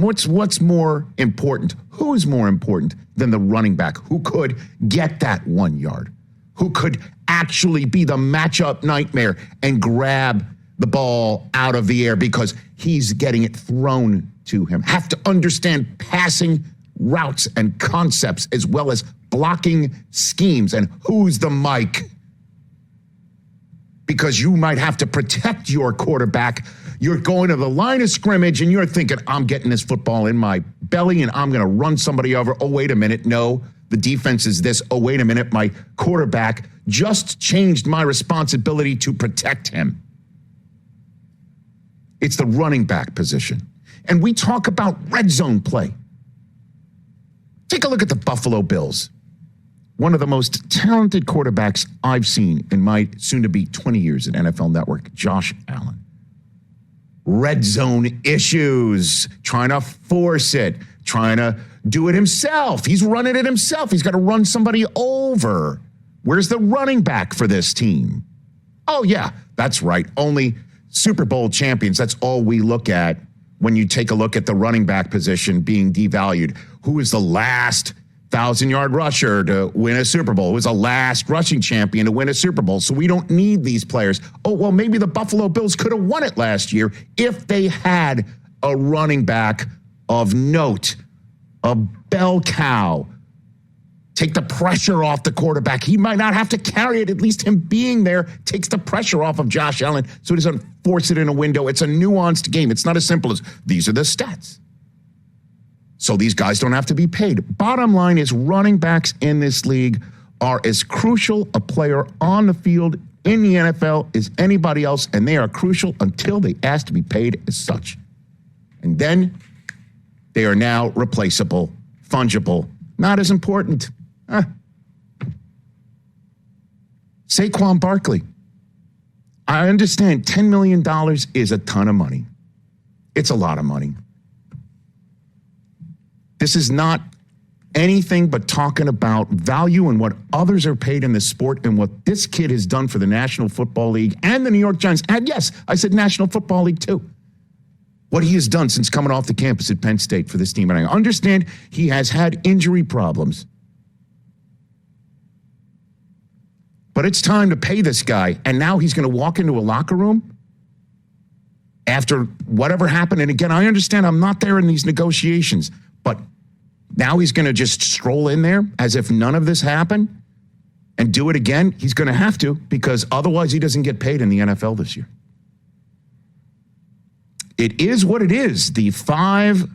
Who is more important than the running back who could get that 1 yard, who could actually be the matchup nightmare and grab the ball out of the air because he's getting it thrown to him? Have to understand passing routes and concepts as well as blocking schemes and who's the mic, because you might have to protect your quarterback. You're going to the line of scrimmage and you're thinking, I'm getting this football in my belly and I'm going to run somebody over. Oh, wait a minute. No, the defense is this. Oh, wait a minute. My quarterback just changed my responsibility to protect him. It's the running back position. And we talk about red zone play. Take a look at the Buffalo Bills. One of the most talented quarterbacks I've seen in my soon-to-be 20 years at NFL Network, Josh Allen. Red zone issues, trying to force it, trying to do it himself. He's running it himself. He's got to run somebody over. Where's the running back for this team? Oh, yeah, that's right. Only Super Bowl champions. That's all we look at when you take a look at the running back position being devalued. Who is the last 1,000-yard rusher to win a Super Bowl? Who was the last rushing champion to win a Super Bowl? So we don't need these players. Oh, well, maybe the Buffalo Bills could have won it last year if they had a running back of note, a bell cow. Take the pressure off the quarterback. He might not have to carry it. At least him being there takes the pressure off of Josh Allen so he doesn't force it in a window. It's a nuanced game. It's not as simple as these are the stats. So these guys don't have to be paid. Bottom line is running backs in this league are as crucial a player on the field in the NFL as anybody else, and they are crucial until they ask to be paid as such. And then they are now replaceable, fungible, not as important. Saquon Barkley. I understand $10 million is a ton of money. It's a lot of money. This is not anything but talking about value and what others are paid in the sport and what this kid has done for the National Football League and the New York Giants. And yes, I said National Football League too. What he has done since coming off the campus at Penn State for this team. And I understand he has had injury problems. But it's time to pay this guy. And now he's going to walk into a locker room after whatever happened. And again, I understand I'm not there in these negotiations, but now he's going to just stroll in there as if none of this happened and do it again. He's going to have to, because otherwise he doesn't get paid in the NFL this year. It is what it is. The 5-word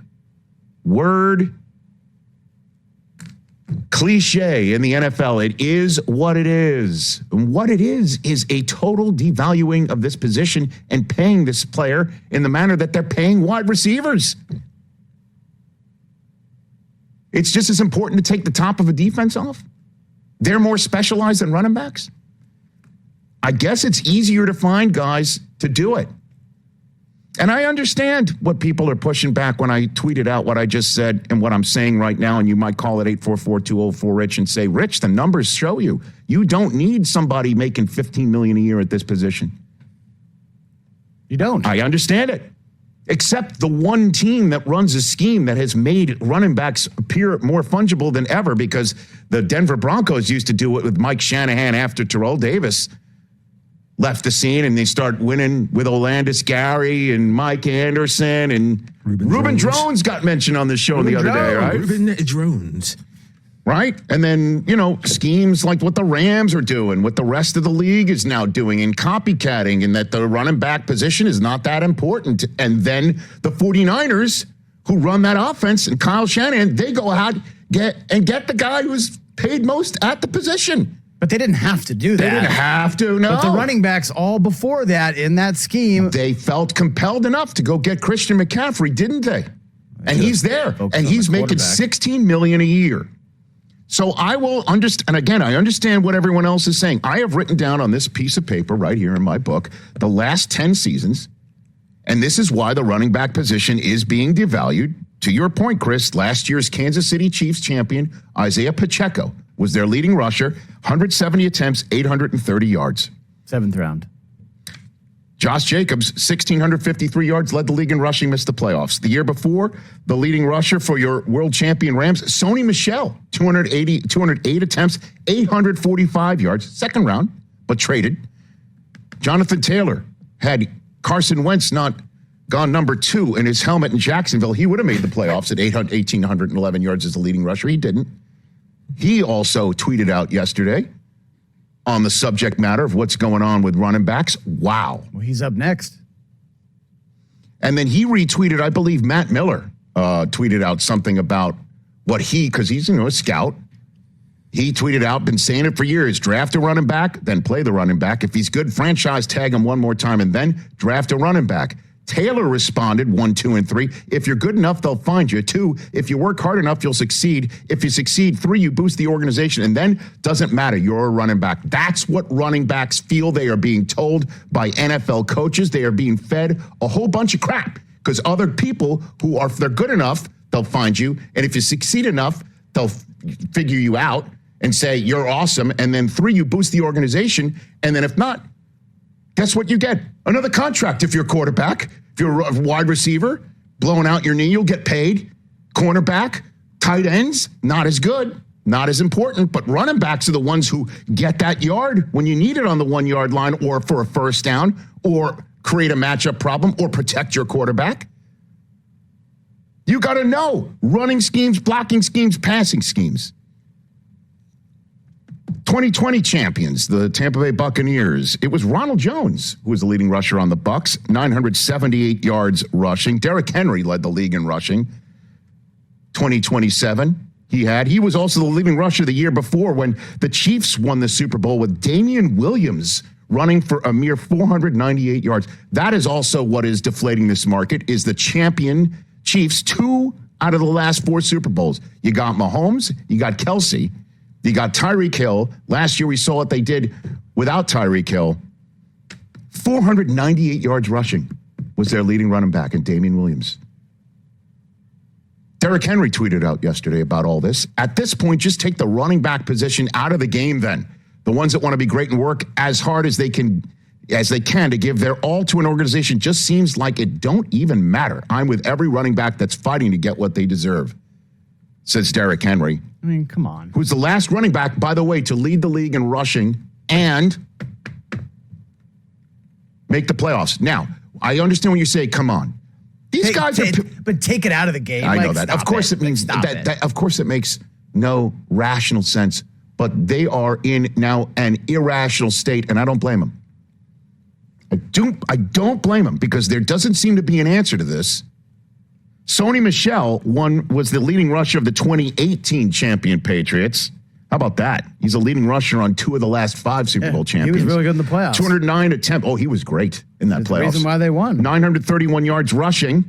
cliche in the NFL. It is what it is. And what it is a total devaluing of this position and paying this player in the manner that they're paying wide receivers. It's just as important to take the top of a defense off. They're more specialized than running backs. I guess it's easier to find guys to do it. And I understand what people are pushing back when I tweeted out what I just said and what I'm saying right now. And you might call it 844-204-RICH and say, Rich, the numbers show you don't need somebody making $15 million a year at this position. You don't. I understand it. Except the one team that runs a scheme that has made running backs appear more fungible than ever, because the Denver Broncos used to do it with Mike Shanahan after Terrell Davis left the scene, and they start winning with Olandis Gary and Mike Anderson, and Ruben Drones got mentioned on the show the other day, right? Ruben Drones. Right? And then, schemes like what the Rams are doing, what the rest of the league is now doing, and copycatting, and that the running back position is not that important. And then the 49ers, who run that offense, and Kyle Shanahan, they go out get the guy who's paid most at the position. But they didn't have to do that. They didn't have to, no. But the running backs all before that in that scheme. They felt compelled enough to go get Christian McCaffrey, didn't they? And he's there. And he's making $16 million a year. So I will understand, and again, I understand what everyone else is saying. I have written down on this piece of paper right here in my book the last 10 seasons, and this is why the running back position is being devalued. To your point, Chris, last year's Kansas City Chiefs champion, Isaiah Pacheco, was their leading rusher, 170 attempts, 830 yards. 7th round. Josh Jacobs, 1,653 yards, led the league in rushing, missed the playoffs. The year before, the leading rusher for your world champion Rams, Sony Michel, 208 attempts, 845 yards, 2nd round, but traded. Jonathan Taylor had Carson Wentz not gone number 2 in his helmet in Jacksonville, he would have made the playoffs at 1,811 yards as the leading rusher. He didn't. He also tweeted out yesterday on the subject matter of what's going on with running backs. Wow. Well, he's up next. And then he retweeted, I believe Matt Miller tweeted out something about what because he's a scout. He tweeted out, been saying it for years, draft a running back, then play the running back. If he's good, franchise tag him one more time, and then draft a running back. Taylor responded 1, 2, and 3. If you're good enough, they'll find you. 2, if you work hard enough, you'll succeed. If you succeed, 3, you boost the organization. And then, doesn't matter, you're a running back. That's what running backs feel they are being told by NFL coaches. They are being fed a whole bunch of crap because other people who if they're good enough, they'll find you. And if you succeed enough, they'll figure you out and say, you're awesome. And then 3, you boost the organization. And then if not, guess what you get? Another contract if you're a quarterback. If you're a wide receiver, blowing out your knee, you'll get paid. Cornerback, tight ends, not as good, not as important, but running backs are the ones who get that yard when you need it on the 1-yard line or for a first down or create a matchup problem or protect your quarterback. You got to know running schemes, blocking schemes, passing schemes. 2020 champions, the Tampa Bay Buccaneers. It was Ronald Jones who was the leading rusher on the Bucs, 978 yards rushing. Derrick Henry led the league in rushing. 2027. He was also the leading rusher the year before when the Chiefs won the Super Bowl with Damian Williams running for a mere 498 yards. That is also what is deflating this market, is the champion Chiefs, 2 out of the last 4 Super Bowls. You got Mahomes, you got Kelsey, you got Tyreek Hill. Last year we saw what they did without Tyreek Hill. 498 yards rushing was their leading running back in Damian Williams. Derrick Henry tweeted out yesterday about all this. At this point, just take the running back position out of the game then. The ones that want to be great and work as hard as they can to give their all to an organization just seems like it don't even matter. I'm with every running back that's fighting to get what they deserve, says Derrick Henry. I mean, come on. Who's the last running back, by the way, to lead the league in rushing and make the playoffs. Now, I understand when you say, come on. These guys are... But take it out of the game. I know that. Of course it means that. Of course it makes no rational sense, but they are in now an irrational state, and I don't blame them. I don't blame them because there doesn't seem to be an answer to this. Sony Michel was the leading rusher of the 2018 champion Patriots. How about that? He's a leading rusher on 2 of the last 5 Super Bowl champions. He was really good in the playoffs. 209 attempts. Oh, he was great in that playoffs. The reason why they won. 931 yards rushing.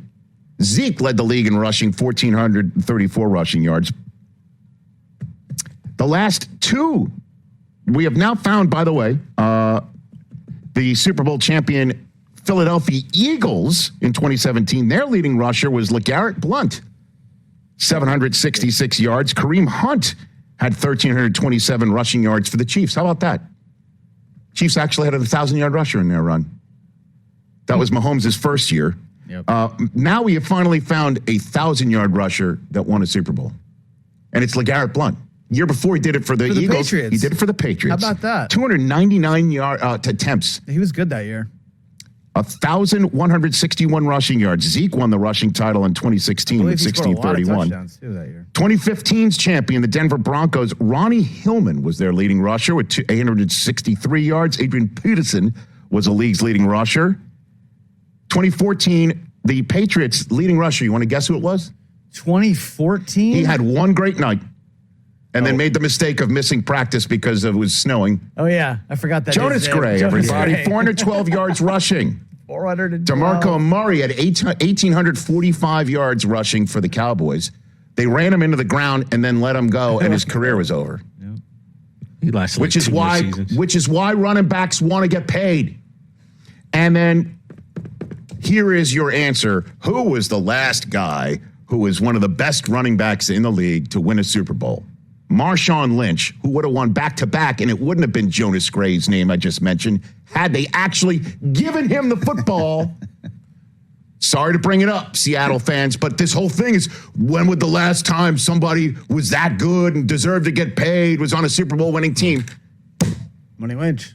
Zeke led the league in rushing, 1,434 rushing yards. The last 2, we have now found, by the way, the Super Bowl champion Philadelphia Eagles in 2017. Their leading rusher was LeGarrette Blount, 766 yards. Kareem Hunt had 1,327 rushing yards for the Chiefs. How about that? Chiefs actually had a 1,000-yard rusher in their run. That was Mahomes' first year. Yep. Now we have finally found a 1,000-yard rusher that won a Super Bowl. And it's LeGarrette Blount. Year before he did it for the Eagles. Patriots. He did it for the Patriots. How about that? 299 attempts. He was good that year. 1,161 rushing yards. Zeke won the rushing title in 2016 with 1,631. 2015's champion, the Denver Broncos, Ronnie Hillman was their leading rusher with 863 yards. Adrian Peterson was the league's leading rusher. 2014, the Patriots' leading rusher, you want to guess who it was? 2014? He had one great night and then made the mistake of missing practice because it was snowing. Oh, yeah. I forgot that. Jonas Gray, everybody. 412 yards rushing. 412. DeMarco Murray had 1,845 yards rushing for the Cowboys. They ran him into the ground and then let him go, and his career was over. Yep. He lasted which is why running backs want to get paid. And then here is your answer. Who was the last guy who was one of the best running backs in the league to win a Super Bowl? Marshawn Lynch, who would have won back-to-back, and it wouldn't have been Jonas Gray's name I just mentioned, had they actually given him the football. Sorry to bring it up, Seattle fans, but this whole thing is, when was the last time somebody was that good and deserved to get paid, was on a Super Bowl winning team? Money Lynch.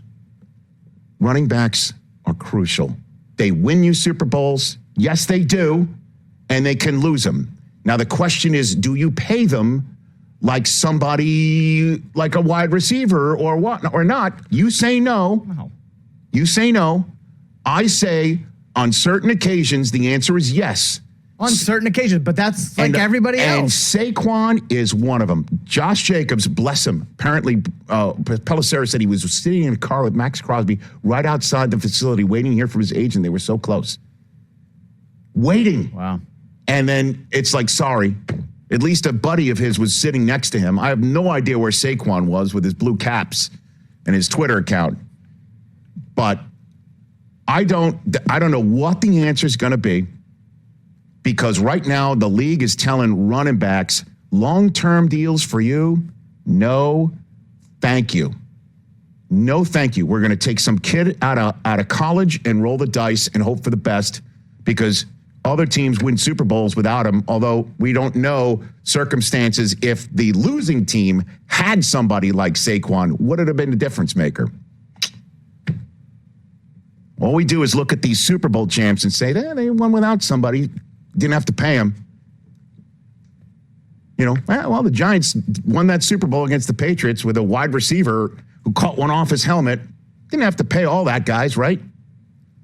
Running backs are crucial. They win you Super Bowls. Yes, they do, and they can lose them. Now, the question is, do you pay them like somebody, like a wide receiver or what, or not? You say no. No. You say no. I say on certain occasions, the answer is yes. On certain occasions, but that's like everybody else. And Saquon is one of them. Josh Jacobs, bless him. Apparently, Pelissero said he was sitting in a car with Max Crosby right outside the facility waiting here for his agent. They were so close. Waiting. Wow. And then it's like, sorry. At least a buddy of his was sitting next to him. I have no idea where Saquon was with his blue caps and his Twitter account. But I don't know what the answer is going to be, because right now the league is telling running backs, long-term deals for you, no, thank you. No, thank you. We're going to take some kid out of college and roll the dice and hope for the best, because other teams win Super Bowls without him, although we don't know circumstances. If the losing team had somebody like Saquon, would it have been a difference maker? All we do is look at these Super Bowl champs and say, they won without somebody. Didn't have to pay him. You know, well, the Giants won that Super Bowl against the Patriots with a wide receiver who caught one off his helmet. Didn't have to pay all that, guys, right?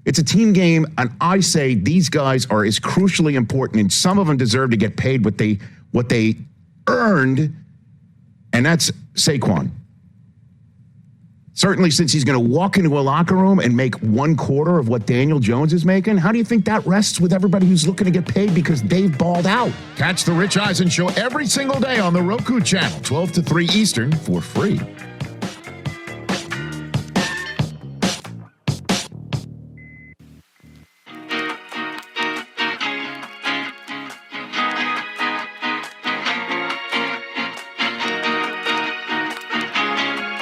It's a team game, and I say these guys are as crucially important, and some of them deserve to get paid what they what they earned, and that's Saquon. Certainly, since he's going to walk into a locker room and make 1/4 of what Daniel Jones is making, how do you think that rests with everybody who's looking to get paid because they've balled out? Catch the Rich Eisen Show every single day on the Roku channel, 12 to 3 Eastern, for free.